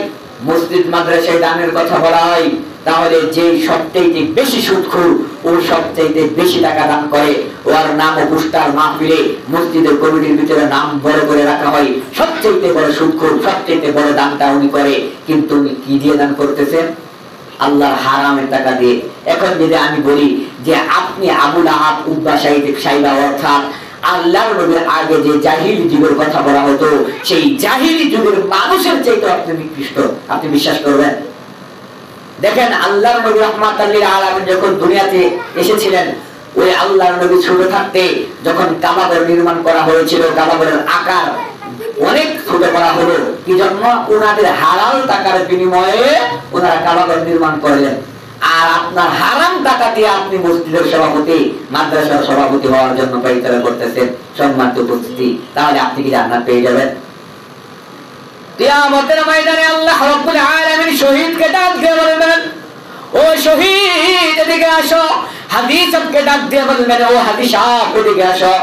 মসজিদ মাদ্রাসায় দানের কথা বলা হয়, তাহলে যে সবচেয়ে বেশি সুদখোর ও সবচেয়ে বেশি টাকা দান করে, ওর নাম ও পুস্তার মাহফিলে মসজিদের কমিটির ভিতরে নাম বড় করে রাখা হয়। সবচেয়ে বড় সুদখোর, সবচেয়ে বড় দানটা উনি করে, কিন্তু উনি কি দিয়ে দান করতেছেন? আল্লাহর হারামের টাকা দিয়ে। এখন যদি আমি বলি যে আপনি আবু লাহাব, উতবা, সাইবা অর্থাৎ আল্লাহর নবীর আগে যে জাহিলি যুগের কথা বলা হতো, সেই জাহিলি যুগের মানুষের চাইতে আপনি নিকৃষ্ট, আপনি বিশ্বাস করবেন? দেখেন আল্লাহর নবী রাহমাতাল লিল আলামিন যখন দুনিয়াতে এসেছিলেন, ওই আল্লাহর নবী ছোট থাকতে যখন কাবাঘর নির্মাণ করা হয়েছিল, কাবাঘরের আকার অনেক ছোট করা হলো। কি জন্য? ওনাদের হালাল টাকার বিনিময়ে ওনারা কাবাঘর নির্মাণ করলেন। আর আপনার হারাম টাকা দিয়ে আপনি মসজিদের সভাপতি, মাদ্রাসার সভাপতি হওয়ার জন্য পরিচালনা করতেছেন। সম্মানিত উপস্থিতি, তাহলে আপনি কি জান্নাত পেয়ে যাবেন? কিয়ামতের ময়দানে আল্লাহ রাব্বুল আলামিন শহীদকে ডাক দিয়ে বলবেন, ও শহীদ এদিকে আসো। হাদিসকে ডাক দিয়ে বলবেন, ও হাদিস এদিকে আসো।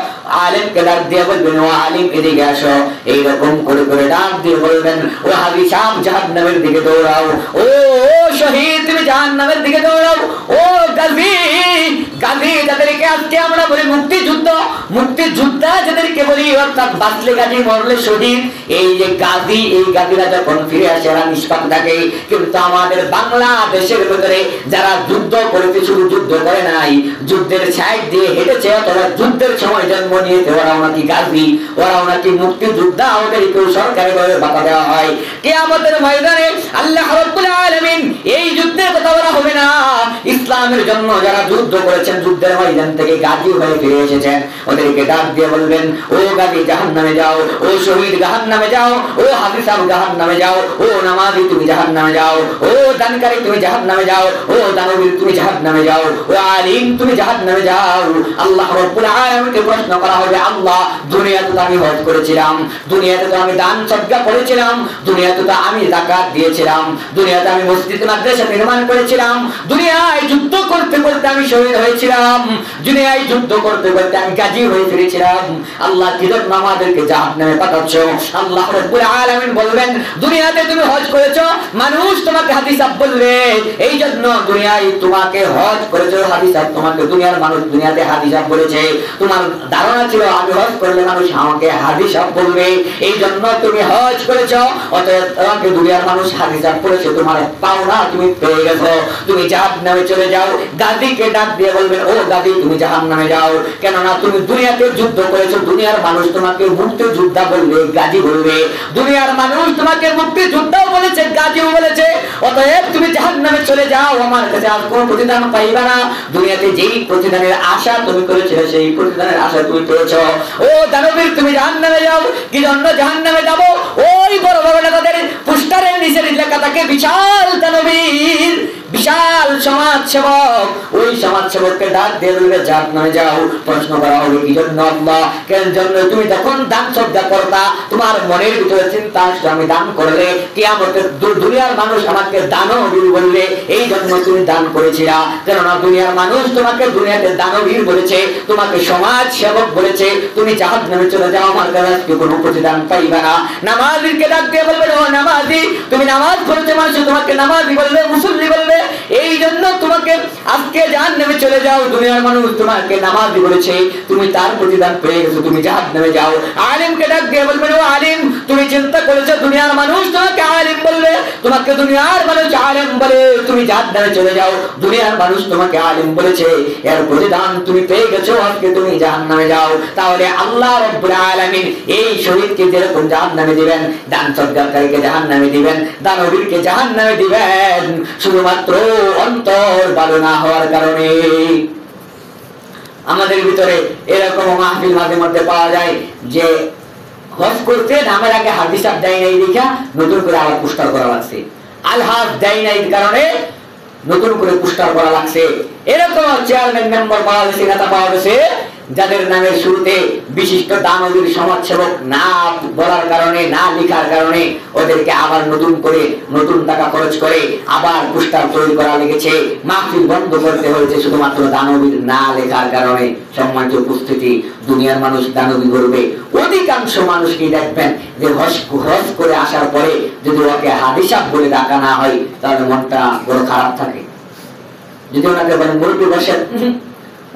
আলেমকে ডাক দিয়ে বলবেন, ও আলিম এদিকে আসো। এইরকম করে করে ডাক দিয়ে বলবেন, ও হাদিস জাহান্নামের দিকে দৌড়াও। ও শহীদ তুমি জাহান্নামের দিকে দৌড়াও। ও গাজী যাদেরকে আজকে আমরা বলি মুক্তিযোদ্ধা যাদেরকে বলি, অর্থাৎ বাঁচলে গাজী মরলে শহীদ। এই যে গাজী, এই গাজীরা যখন ফিরে আসে এরা নিষ্পাপ থাকে। কিন্তু আমাদের বাংলাদেশের ভিতরে যারা যুদ্ধ করেছে, শুধু যুদ্ধ করে নাই, যুদ্ধের সাইড দিয়ে হেঁটেছে, তোরা যুদ্ধের সময় জন্ম নিয়েছে, ওরাও নাকি গাজী, ওরাও নাকি মুক্তিযোদ্ধা, ওদেরকেও সরকারি ভাবে বাধা দেওয়া হয়। কিয়ামতের ময়দানে আল্লাহ রাব্বুল আলামিন এই যুদ্ধের কথা বলা হবে না। ইসলামের জন্য যারা যুদ্ধ করেছেন, যুদ্ধের ময়দান থেকে গাজী হয়ে ফিরে এসেছেন, ওদেরকে ডাক দিয়ে বলবেন, ও গাজী জাহান্নামে যাও, ও শহীদ জাহান্নামে যাও, ও হাফিজ জাহান্নামে যাও, ও নামাজি তুমি জাহান্নামে যাও, ও দানকারী তুমি জাহান্নামে যাও, ও দানবীর তুমি জাহান্নামে যাও, ও আলিম তুমি জাহান্নামে যাও। আল্লাহ রাব্বুল আলামিনকে প্রশ্ন করা হবে, আল্লাহ দুনিয়াতে তো আমি হজ করেছিলাম, দুনিয়াতে তো আমি দান সদকা করেছিলাম, দুনিয়াতে তো আমি যাকাত দিয়েছিলাম, দুনিয়াতে আমি মসজিদ মাদ্রাসা নির্মাণ করেছিলাম, দুনিয়ায় যুদ্ধ করতে করতে আমি শহীদ হয়েছিলাম, দুনিয়ায় যুদ্ধ করতে করতে আমি গাজী হয়ে ফিরেছিলাম, আল্লাহ কি জন্য আমাদেরকে জাহান্নামে পাঠাচ্ছ? আল্লাহ রাব্বুল আলামিন বলবেন, দুনিয়াতে তুমি হজ করেছো, মানুষ তোমাকে হাদিসাব বলবে, এই জন্য দুনিয়ায় তোমাকে হজ করেছো, হাদিসাব তোমাকে দুনিয়ার মানুষ দুনিয়াতে হাদিসাব বলেছে। তোমার ধারণা ছিল আমি হজ করলে মানুষ আমাকে হাদিসাব বলবে, এই জন্য তুমি হজ করেছো, অতএব তোমাকে দুনিয়ার মানুষ হাদিসাব বলেছে, তোমার পাওনা তুমি পেয়ে গেছো, তুমি জাহান্নামে চলে যাও। গাজীকে ডাক দিয়ে বলবেন, ও গাজী তুমি জাহান্নামে যাও, কেননা তুমি দুনিয়াতে যুদ্ধ করেছো, দুনিয়ার মানুষ তোমাকে মুক্তি যোদ্ধা বলবে, গাজী বলবে, দুনিয়ার মানুষ তোমাকে মুক্তি যোদ্ধাও বলেছে, গাজীও বলেছে, অতএব তুমি জাহান্নামে চলে যাও, আমার কাছে আর কোনো প্রতিদান পাইবা না। দুনিয়াতে যেই প্রতিদানের আশা তুমি করেছিলে সেই প্রতিদানের আশা তুমি পেয়েছো। ও দানবীর তুমি জাহান্নামে যাও। কি জন্য জাহান্নামে যাব? ওই বড় বড় নেতাদের পোস্টারের নিচে লেখা থাকে বিশাল দানবীর, বিশাল সমাজ সেবক, ওই সমাজ সেবককে ডাক দিয়ে বলবে জাহান্নামে যাও। প্রশ্ন করা হবে কি জন্য? আল্লাহ কেন জন্য? তুমি যখন দান শ্রদ্ধা করতা তোমার মনের ভিতরে চিন্তা আসতো আমি দান করলে কিয়ামতের দুনিয়ার মানুষ আমাকে দানবীর বলবে, এই জন্য তুমি দান করেছিলা। কেননা দুনিয়ার মানুষ তোমাকে দুনিয়াতে দানবীর বলেছে, তোমাকে সমাজ সেবক বলেছে, তুমি জাহান্নামে চলে যাও, আমার কাছে কোনো প্রতিদান পাইবা না। নামাজীকে ডাক দিয়ে বলবে, ও নামাজি তুমি নামাজ পড়তে মানুষ তোমাকে নামাজি বলবে, মুসল্লি বলবে, এই জন্য তোমাকে আজকে জাহান্নামে চলে যাও, দুনিয়ার মানুষ তোমাকে নামাজি বলেছে, তুমি তার প্রতিদান পেয়ে গেছো, তুমি জাহান্নামে যাও। আলিমকে ডাক দিয়ে বলবে, ও আলিম তুমি চিন্তা করেছো দুনিয়ার মানুষ তোমাকে আলিম বলবে, তোমাকে দুনিয়ার মানুষ আলিম বলে, তুমি জাহান্নামে চলে যাও, দুনিয়ার মানুষ তোমাকে আলিম বলেছে, এর প্রতিদান তুমি পেয়ে গেছো, আজকে তুমি জাহান্নামে যাও। তাহলে আল্লাহ রাব্বুল আলামিন এই শহীদকে যেরকম জাহান্নামে দিবেন, দান সদকাকারীকে জাহান্নামে দিবেন, দানবীরকে জাহান্নামে দিবেন, শুধুমাত্র অন্তর ভালো না হওয়ার কারণে। আমাদের ভিতরে এরকম মাহফিল মাঝে মধ্যে পাওয়া যায় যে হজ করতে নামের আগে হাদিসাব দেয় নাই দেখা নতুন করে আবার পোস্টার করা লাগছে, আলহাজ দেয় নাই কারণে নতুন করে পোস্টার করা লাগছে। এরকম চেয়ারম্যান মেম্বার পাওয়া গেছে, নেতা পাওয়া গেছে, যাদের নামের শুরুতে বিশিষ্ট দানবীর সমাজসেবক না বলার কারণে, না লেখার কারণে ওদেরকে আবার নতুন করে নতুন টাকা খরচ করে আবার পোস্টার তৈরি করা লেগেছে, মাহফিল বন্ধ করতে হয়েছে শুধুমাত্র দানবীর না লেখার কারণে। সম্মানিত উপস্থিতি, দুনিয়ার মানুষ দানবী করবে, অধিকাংশ মানুষকে দেখবেন যে হজ করে আসার পরে যদি ওকে হাদিসাব বলে ডাকা না হয় তাহলে মনটা বড় খারাপ থাকে। যদি ওনাকে বলেন মুরব্বী বসেন,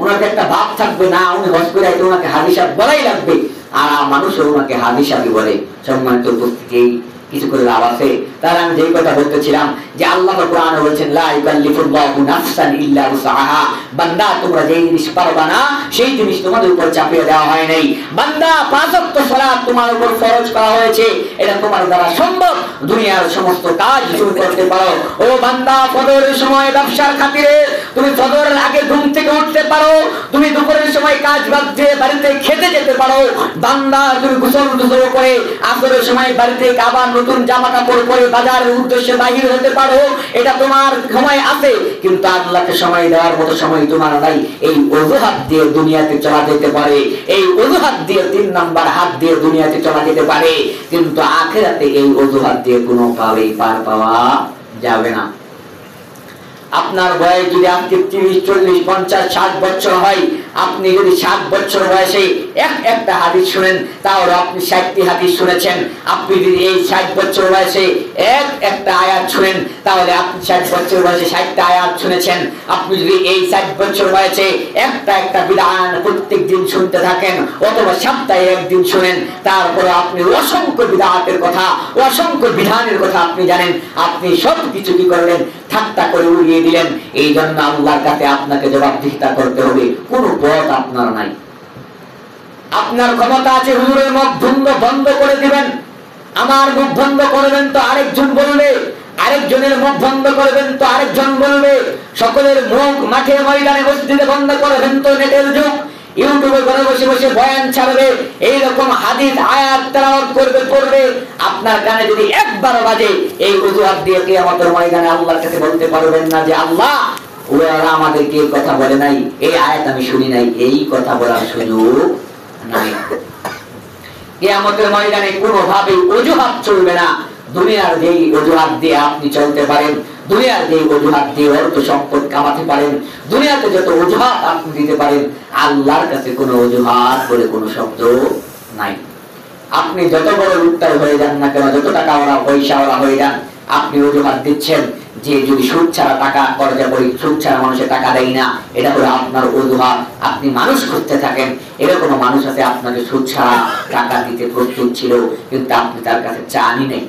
ওনাকে একটা ভাব থাকবে না উনি হজ করে আইতে ওনাকে হাদিসাব বলাই লাগবে, আর মানুষও ওনাকে হাদিসাবই বলে। সম্মানিত উপস্থিতি, কিছু করে লাভ আছে? তাহলে আমি যেই কথা বলতেছিলাম যে আল্লাহ কোরআনে বলেছেন লা ইকাল্লিফুল্লাহু নাফসান ইল্লা উসআহা, বান্দা তোমরা যেই জিনিস পারবা না সেই জিনিস তোমাদের উপর চাপিয়ে দেওয়া হয় নাই। বান্দা পাঁচ ওয়াক্ত সালাত তোমার উপর ফরজ করা হয়েছে, এটা তোমার দ্বারা সম্ভব, দুনিয়ার সমস্ত কাজ শুরু করতে পারো। ও বান্দা ফজরের সময় ব্যবসার খাতিরে তুমি ফজরের আগে ঘুম থেকে উঠতে পারো, তুমি দুপুরের সময় কাজ বাদ দিয়ে বাড়িতে খেতে যেতে পারো। বান্দা তুমি গোসল করে আসরের সময় বাড়িতে আবার নতুন জামা কাপড় পরে বাজারের উদ্দেশ্যে বাহির হতে পারো, এটা তোমার সময় আছে। কিন্তু আল্লাহকে সময় দেওয়ার মতো সময় তোমার নাই। এই অজুহাত দিয়ে দুনিয়াতে চলা যেতে পারে, এই অজুহাত দিয়ে 3 নাম্বার হাত দিয়ে দুনিয়াতে চলা যেতে পারে, কিন্তু আখিরাতে এই অজুহাত দিয়ে কোনোভাবেই পার পাওয়া যাবে না। আপনার বয়স যদি আজকে 30, 40, 50, 60 বছর হয়, আপনি যদি 60 বছর বয়সে একটা হাদিস শুনেন তাহলে আপনি 60টি হাদিস শুনেছেন। আপনি যদি এই 60 বছর বয়সে একটা আয়াত শুনেন তাহলে আপনি 60 বছর বয়সে 60টা আয়াত শুনেছেন। আপনি যদি এই 60 বছর বয়সে একটা বিধান প্রত্যেক দিন শুনতে থাকেন অথবা সপ্তাহে একদিন শুনেন, তারপরে আপনি অসংখ্য বিধানের কথা, অসংখ্য বিধানের কথা আপনি জানেন, আপনি সব কিছু কি করলেন? ঠাট্টা করে উড়িয়ে দিলেন। এই জন্য আল্লাহর কাছে আপনাকে জবাবদিহিতা করতে হবে, কোনো পথ আপনার নাই। আপনার ক্ষমতা আছে হুজুরের মুখ বন্ধ করে দিবেন, আমার মুখ বন্ধ করবেন তো আরেকজন বলবে, আরেকজনের মুখ বন্ধ করবেন তো আরেকজন বলবে, সকলের মুখ মাঠে ময়দানে মসজিদে বন্ধ করবেন তো নেটের যুগ, ইউটিউবে ঘরে বসে বসে বয়ান ছাড়বে, এইরকম হাদিস আয়াত তেলাওয়াত করবে পড়বে। আপনার কানে যদি একবার বাজে এই অজুহাত দিয়ে কিয়ামতের ময়দানে আল্লাহর কাছে বলতে পারবেন না যে আল্লাহ ওরা আমাদেরকে এই কথা বলে নাই, এই আয়াত আমি শুনি নাই, এই কথা বলার সুযোগ নাই। কিয়ামতের ময়দানে কোনোভাবেই অজুহাত চলবে না। দুনিয়ার যেই অজুহাত দিয়ে আপনি চলতে পারেন, দুনিয়ার যে অজুহাত দিয়ে অর্থ সম্পদ কামাতে পারেন, দুনিয়াতে যত অজুহাত আপনি দিতে পারেন, আল্লাহর কাছে কোনো অজুহাত বলে কোনো শব্দ নাই। আপনি যত বড় লুট্টার হয়ে যান না কেন, যত টাকা ওরা পয়সা ওরা হয়ে যান, আপনি অজুহাত দিচ্ছেন যে যদি সুদ ছাড়া টাকা কর্জা করি, সুদ ছাড়া মানুষের টাকা দেয় না, এটা হলো আপনার অজুহাত। আপনি মানুষ খুঁজতে থাকেন, এরকম মানুষ আছে আপনাকে সুদ ছাড়া টাকা দিতে প্রস্তুত ছিল, কিন্তু আপনি তার কাছে চানই নেই।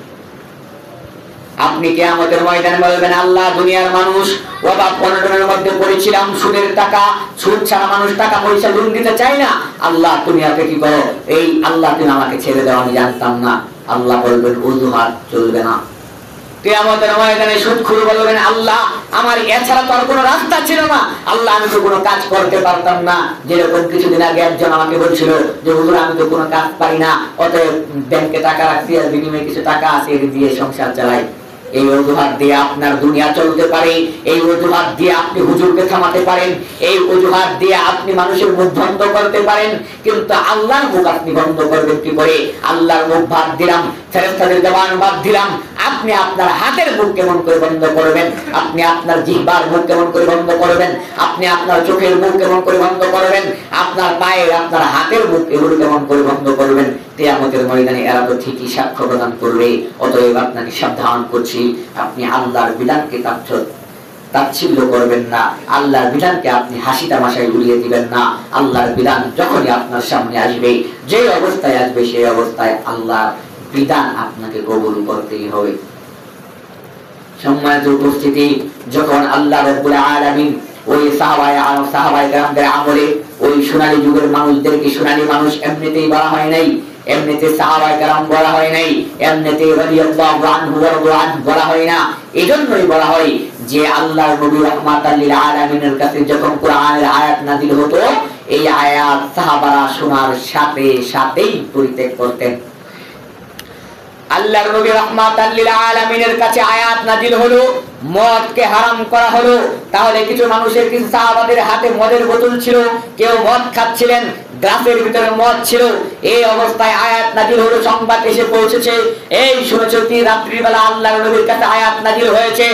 আপনি কিয়ামতের ময়দানে বলবেন, আল্লাহ দুনিয়ার মানুষ অভাব অনটনের মধ্যে পড়েছিলাম, সুদের টাকা, সুদ ছাড়া মানুষ টাকা পয়সা লোন দিতে চায় না, আল্লাহ তুমি আমাকে কি করো, এই আল্লাহ তুমি আমাকে ছেড়ে দাও, আমি জানতাম না। আল্লাহ বলবেন অজুহাত চলবে না। কিয়ামতের ময়দানে সুদখোর বলবেন, আল্লাহ আমার এছাড়া তো আর কোনো রাস্তা ছিল না, আল্লাহ আমি তো কোনো কাজ করতে পারতাম না। যেরকম কিছুদিন আগে একজন আমাকে বলছিল যে হুজুর আমি তো কোনো কাজ পারি না, অতএব ব্যাংকে টাকা রাখছি আর বিনিময়ে কিছু টাকা আছে, এর দিয়ে সংসার চালাই। এই অজুহাত দিয়ে আপনার দুনিয়া চলতে পারে, এই অজুহাত দিয়ে আপনি হুজুরকে থামাতে পারেন, এই অজুহাত দিয়ে আপনি মানুষের মুখ বন্ধ করতে পারেন, কিন্তু আল্লাহর মুখ আপনি বন্ধ করবেন কি করে? আল্লাহর মুখ বাদ দিলাম, ফেরেশতাদের জবান বাদ দিলাম, আপনি আপনার হাতের মুখ কেমন করে বন্ধ করবেন? আপনি আপনার জিহ্বার মুখ কেমন করে বন্ধ করবেন? আপনি আপনার চোখের মুখ কেমন করে বন্ধ করবেন? আপনার পায়ের, আপনার হাতের মুখ এগুলো কেমন করে বন্ধ করবেন? কিয়ামতের ময়দানে এরা তো ঠিকই সাক্ষ্য প্রদান করবে। অতএব আপনাকে সাবধান করছি, আপনি আল্লাহর বিধানকে তাচ্ছিল্য করবেন না, আল্লাহর বিধানকে আপনি হাসি তামাশায় উড়িয়ে দিবেন না। আল্লাহর বিধান যখনই আপনার সামনে আসবে, যে অবস্থায় আসবে, সেই অবস্থায় আল্লাহর বিধান আপনাকে কবুল করতেই হবে। সম্মানিত উপস্থিতি, যখন আল্লাহ রাব্বুল আলামিন ওই সাহাবায়ে কেরামদের আমলে ওই সোনালী যুগের মানুষদেরকে সোনালী মানুষ এমনিতেই বলা হয় নাই, এমনিতে সাহাবায়ে কেরাম বলা হয় নাই, এমনিতে রাদিয়াল্লাহু আনহু ওয়া রাদু আনহু বলা হয় না। এজন্যই বলা হয় যে আল্লাহর নবী রাহমাতাল লিল আলামিনের কাছে যখন কোরআনের আয়াত নাযিল হতো, এই আয়াত সাহাবারা শোনার সাথে সাথেই পরিত্যাগ করতেন। আল্লাহর নবী রাহমাতাল লিল আলামিনের কাছে আয়াত নাযিল হলো, মদকে হারাম করা হলো। তাহলে কিছু মানুষের, কিছু সাহাবাদের হাতে মদের বোতল ছিল, কেউ মদ খাচ্ছিলেন, গ্লাসের ভিতরে মদ ছিল। এই অবস্থায় আয়াত নাযিল হলো, সংবাদ এসে পৌঁছেছে, এই শুনেছো কি রাত্রিবেলা আল্লাহর নবীর কাছে আয়াত নাযিল হয়েছে,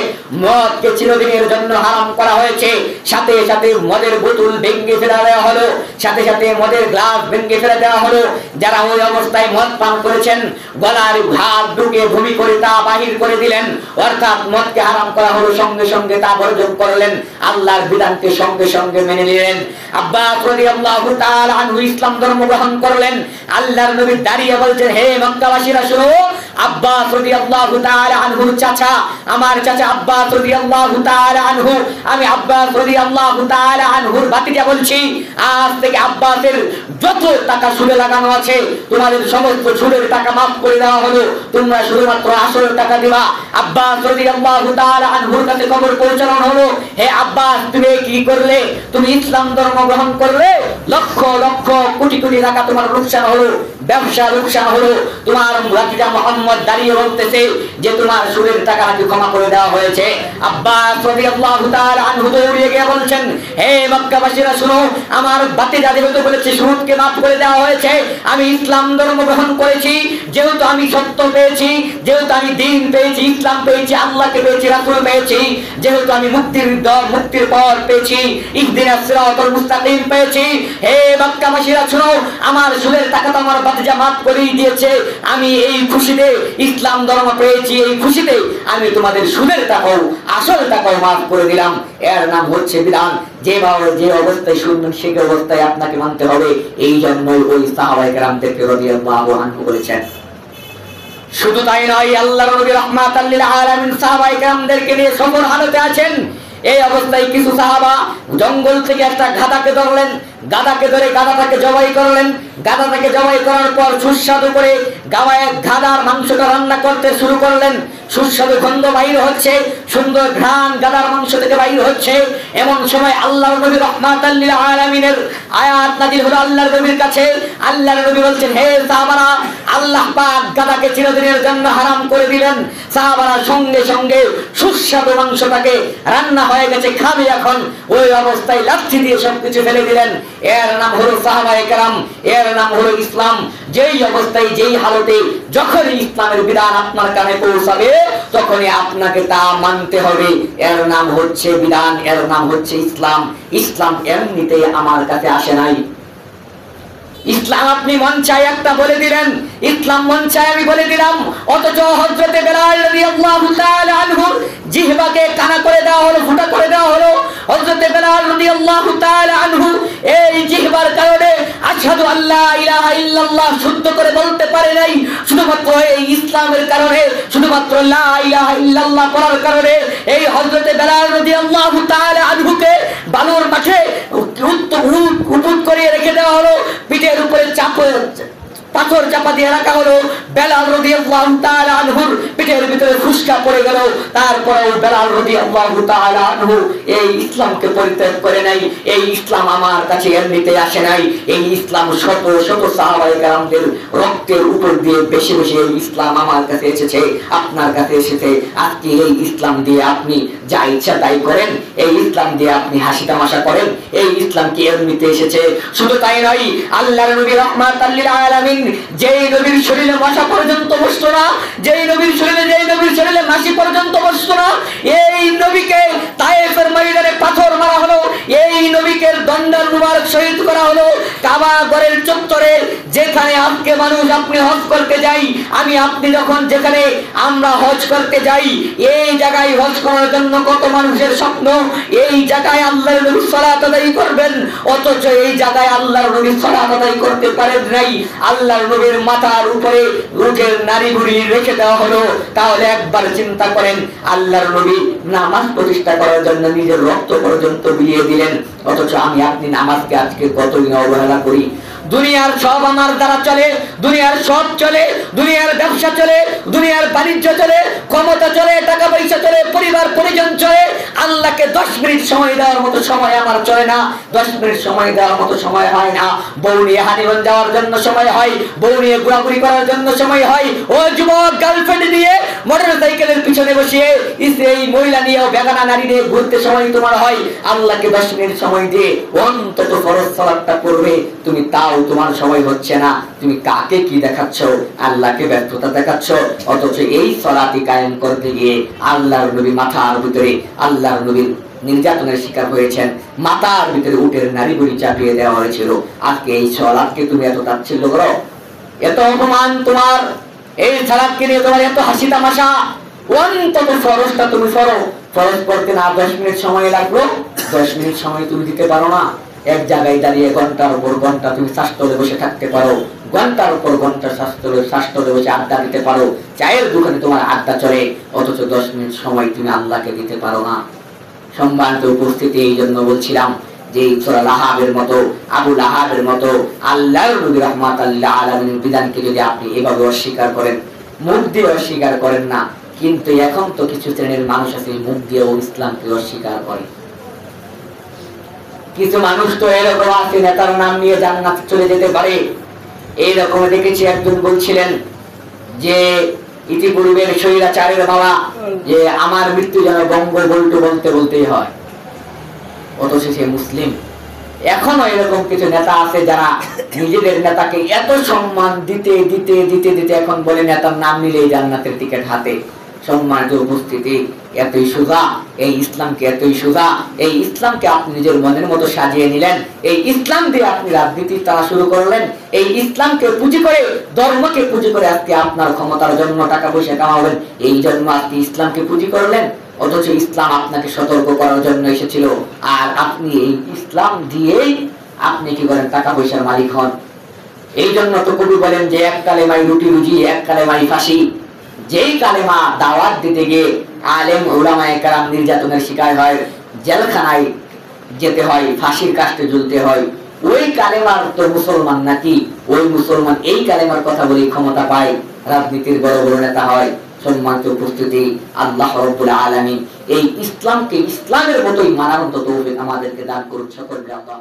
মদকে চিরদিনের জন্য হারাম করা হয়েছে। সাথে সাথে মদের বোতল ভেঙে ফেলে দেওয়া হলো, সাথে সাথে মদের গ্লাস ভেঙে ফেলে দেওয়া হলো। যারা ওই অবস্থায় মদ পান করেছেন, গলার ভাত ঢুকে ভূমি করে তা বাহির করে দিলেন, অর্থাৎ মদকে হারাম করা হলো, সঙ্গে সঙ্গে তা বর্জন করলেন, আল্লাহর বিধানকে সঙ্গে সঙ্গে মেনে নিলেন। আব্বাস রাদিয়াল্লাহু তাআলা আনহু ইসলাম ধর্ম গ্রহণ করলেন। আল্লাহর নবী দাঁড়িয়ে বলছেন, হে মক্কাবাসীরা শুনো, আব্বাস রাদিয়াল্লাহু তাআলা আনহুর চাচা, আমার চাচা আব্বাস রাদিয়াল্লাহু তাআলা আনহু, আমি আব্বাস রাদিয়াল্লাহু তাআলা আনহুর ভাতিজা বলছি, আজ থেকে আব্বাসের যত টাকা সুদে লাগানো আছে, তোমাদের সমস্ত সুদের টাকা মাফ করে দেওয়া হলো, তোমরা শুধুমাত্র আসল টাকা দিবা। আব্বাস রাদিয়াল্লাহু তাআলা আনহুর কাছে খবর পৌঁছানো হলো, হে আব্বাস তুমি কি করলে? তুমি ইসলাম ধর্ম গ্রহণ করলে, লক্ষ লক্ষ কোটি কোটি টাকা তোমার লোকসান হলো, ব্যবসা লোকসান হলো। তোমার ভাতিজা মুহাম্মদ দাঁড়িয়ে বলতেছে যে তোমার সুদের টাকা নাকি ক্ষমা করে দেওয়া হয়েছে। আব্বাস রাদিয়াল্লাহু তাআলা আনহু দৌড়িয়ে গিয়ে বলছেন, হে মক্কাবাসীরা শুনো, আমার ভাতিজা যেহেতু বলেছে সুদকে মাফ করে দেওয়া হয়েছে, আমি ইসলাম ধর্ম গ্রহণ করেছি, যেহেতু আমি সত্য পেয়েছি, যেহেতু আমি দ্বীন পেয়েছি, ইসলাম পেয়েছি, আল্লাহকে পেয়েছি, রাসূল পেয়েছি, যেহেতু আমি মুক্তির পর পেয়েছি, ইহদিনাস সিরাতাল মুস্তাকিম পেয়েছি, হে মক্কাবাসীরা শুনো, আমার সুদের টাকা তো আমার ভাতিজা মাফ করে দিয়েছে, আমি এই খুশিতে ইসলাম ধর্ম পেয়েছি, এই খুশিতে আমি তোমাদের সুদের টাকাও আসল টাকাও মাফ করে দিলাম। এর নাম হচ্ছে বিধান। যে অবস্থায় শুনবেন সেই অবস্থায় আপনাকে মানতে হবে। এই জন্যই ওই সাহাবায়ে কেরামদেরকে রাদিয়াল্লাহু আনহু বলেছেন। শুধু তাই নয়, আল্লাহর নবী রাহমাতাল লিল আলামিন সাহাবায়ে কেরামদেরকে নিয়ে সফর হালতে আছেন। এই অবস্থায় কিছু সাহাবা জঙ্গল থেকে একটা গাধাকে ধরলেন, গাধাকে ধরে গাধাটাকে জবাই করলেন। গাধাটাকে জবাই করার পর সুস্বাদু করে গাধার মাংসটা রান্না করতে শুরু করলেন। সুস্বাদু গন্ধ বাইর হচ্ছে, সুন্দর ঘ্রাণ গাধার মাংস থেকে বাইর হচ্ছে। এমন সময় আল্লাহর নবী রাহমাতাল লিল আলামিনের আয়াত নাযিল হলো আল্লাহর নবীর কাছে। আল্লাহর নবী বলছেন, হে সাহাবারা, আল্লাহ পাক গাধাকে চিরদিনের জন্য হারাম করে দিলেন। সাহাবারা সঙ্গে সঙ্গে সুস্বাদু মাংসটাকে রান্না হয়ে গেছে, খাবে এখন, ওই অবস্থায় লাঠি দিয়ে সবকিছু ফেলে দিলেন। এর নাম হলো সাহাবায়ে কেরাম, এর নাম হলো ইসলাম। যেই অবস্থায় যেই হালতে যখনই ইসলামের বিধান আপনার কানে পৌঁছাবে তখনই আপনাকে তা মানতে হবে। এর নাম হচ্ছে বিধান, এর নাম হচ্ছে ইসলাম। ইসলাম এমনিতেই আমার কাছে আসে নাই। ইসলাম আপনি মন চাই একটা বলে দিলেন, ইসলাম মন চাই আমি বলে দিলাম, অথচ হযরতে বেলাল রাদিয়াল্লাহু তাআলা আনহু জিহ্বাকে কানা করে দেওয়া হলো, ফুটা করে দেওয়া হলো। হযরতে বেলাল রাদিয়াল্লাহু তাআলা আনহু এই জিহ্বার কারণে আশহাদু আল্লা ইলাহা ইল্লাল্লাহ শুদ্ধ করে বলতে পারে নাই। শুধুমাত্র এই ইসলামের কারণে, শুধুমাত্র লা ইলাহা ইল্লাল্লাহ পড়ার কারণে এই হযরতে বেলাল রাদিয়াল্লাহু তাআলা আনহুকে বালুর মাঠে উপুট করে রেখে দেওয়া হলো, পিঠের উপরে পাথর চাপা দিয়ে রাখা হলো। বেলাল রাদিয়াল্লাহু তাআলা আনহুর পিঠের ভিতরে ফুসকা পড়ে গেল। তারপরেও বেলাল রাদিয়াল্লাহু তাআলা আনহু এই ইসলামকে পরিত্যাগ করে নাই। এই ইসলাম আমার কাছে এমনিতে আসে নাই। এই ইসলাম শত শত সাহাবায়ে কেরামদের রক্তের উপর দিয়ে বেশি বেশি এই ইসলাম আমার কাছে এসেছে, আপনার কাছে এসেছে। আজকে এই ইসলাম দিয়ে আপনি যা ইচ্ছা তাই করেন, এই ইসলাম দিয়ে আপনি হাসি তামাশা করেন। এই ইসলাম কি এমনিতে এসেছে? শুধু তাই নয়, আল্লাহর নবী রাহমাতাল লিল আলামিন যেই নবীর শরীরে মশা পর্যন্ত বসতো না, যেই নবীর শরীরে মাছি পর্যন্ত বসতো না, এই নবীকে তায়েফের ময়দানে পাথর মারা হলো। এই নবীকে দণ্ডার মুবারক শহীদ করা হলো কাবা ঘরের চত্বরে, যেখানে আজকে মানুষ আপনি হজ করতে যাই, আমি আপনি যখন যেখানে আমরা হজ করতে যাই, এই জায়গায় হজ করার জন্য কত মানুষের স্বপ্ন, এই জায়গায় আল্লাহর নবী সালাত আদায় করবেন, অথচ এই জায়গায় আল্লাহর নবী সালাত আদায় করতে পারেন নাই। আল্লাহর নবীর মাথার উপরে উটের নাড়ি ভুড়ি রেখে দেওয়া হলো। তাহলে একবার চিন্তা করেন, আল্লাহর নবী নামাজ প্রতিষ্ঠা করার জন্য নিজের রক্ত পর্যন্ত বিলিয়ে দিলেন, অথচ আমি আপনি নামাজকে আজকে কতদিন অবহেলা করি। দুনিয়ার সব আমার দ্বারা চলে, দুনিয়ার সব চলে, দুনিয়ার ব্যবসা চলে, দুনিয়ার বাণিজ্য চলে, ক্ষমতা চলে, টাকা পয়সা চলে, পরিবার পরিজন চলে। আল্লাহকে 10 মিনিট সময় দেওয়ার মতো সময় আমার চলে না, 10 মিনিট সময় দেওয়ার মতো সময় হয় না। বউ নিয়ে হানিমুন যাওয়ার জন্য সময় হয়, বউ নিয়ে ঘোরাঘুরি করার জন্য সময় হয়। ও যুবক, গার্লফ্রেন্ড নিয়ে মোটরসাইকেলের পিছনে বসিয়ে এই মহিলা নিয়ে বেগানা নারী নিয়ে ঘুরতে সময় তোমার হয়। আল্লাহকে 10 মিনিট সময় দিয়ে অন্তত ফরজ সালাতটা করবে, তুমি তাও তোমার সময় হচ্ছে না। তুমি কাকে কি দেখাচ্ছ? আল্লাহকে ব্যর্থতা দেখাচ্ছ। অথচ এই সালাতই কায়েম করতে গিয়ে আল্লাহর নবী মাথার ভিতরে আল্লাহর নবীর নির্যাতনের শিকার হয়েছেন, মাথার ভিতরে উটের নাড়ি ভুড়ি চাপিয়ে দেওয়া হয়েছিল। আজকে এই সালাতকে তুমি এত তাচ্ছিল্য করো, এত অপমান তোমার, এই সালাতকে নিয়ে তোমার এত হাসি তামাশা। অন্তত ফরজটা তুমি করো, ফরজ করতে না 10 মিনিট সময় লাগলো, 10 মিনিট সময় তুমি দিতে পারো না। এক জায়গায় দাঁড়িয়ে ঘন্টার উপর ঘন্টা তুমি শাস্তলে বসে থাকতে পারো, ঘন্টার উপর ঘন্টা শাস্তলে বসে আড্ডা দিতে পারো, চায়ের দোকানে তোমার আড্ডা চলে, অথচ 10 মিনিট সময় তুমি আল্লাহকে দিতে পারো না। সম্মানিত উপস্থিতি, এই জন্য বলছিলাম যে সূরা লাহাবের মতো, আবু লাহাবের মতো আল্লাহর নবী রাহমাতাল লিল আলামিনের বিধানকে যদি আপনি এভাবে অস্বীকার করেন, মুখ দিয়ে অস্বীকার করেন না, কিন্তু এখন তো কিছু শ্রেণীর মানুষ আছে মুখ দিয়ে ইসলামকে অস্বীকার করে। কিছু মানুষ তো এরকম আছে, নেতার নাম নিয়ে জান্নাতে চলে যেতে পারে। এইরকম দেখেছি, একজন বলছিলেন যে ইতিপূর্বের স্বৈরাচারের বাবা, যে আমার মৃত্যু যেন বঙ্গবন্ধু বলতে বলতেই হয়, অথচ সে মুসলিম। এখনো এরকম কিছু নেতা আছে যারা নিজেদের নেতাকে এত সম্মান দিতে দিতে দিতে দিতে এখন বলে নেতার নাম নিলেই জান্নাতের টিকিট হাতে। সম্মানিত উপস্থিতি, এতই সোজা এই ইসলামকে, এতই সোজা এই ইসলামকে আপনি নিজের মনের মতো সাজিয়ে নিলেন। এই ইসলাম দিয়ে আপনি রাজনীতি চালা শুরু করলেন। এই ইসলামকে পুঁজি করে, ধর্মকে পুঁজি করে আজকে আপনার ক্ষমতার জন্য টাকা পয়সা কামাবেন, এই জন্য আপনি ইসলামকে পুঁজি করলেন। অথচ ইসলাম আপনাকে সতর্ক করার জন্য এসেছিল, আর আপনি এই ইসলাম দিয়েই আপনি কি করেন? টাকা পয়সার মালিক হন। এই জন্য তো কবি বলেন যে এক কালেমাই রুটি রুজি, এক কালেমাই ফাঁসি। যেই কালেমা দাওয়াত দিতে গিয়ে আলেম উলামায়ে কেরাম নির্যাতনের শিকার হয়, জেলখানায় যেতে হয়, ফাঁসির কাস্টে ঝুলতে হয়, ওই কালেমার তো মুসলমান নাকি? ওই মুসলমান এই কালেমার কথা বলে ক্ষমতা পায়, রাজনীতির বড় বড় নেতা হয়। সম্মানিত উপস্থিতি, আল্লাহ রাব্বুল আলামিন এই ইসলামকে ইসলামের মতোই মানার মতো তৌফিক আমাদেরকে দান করুন সকলকে। আল্লাহ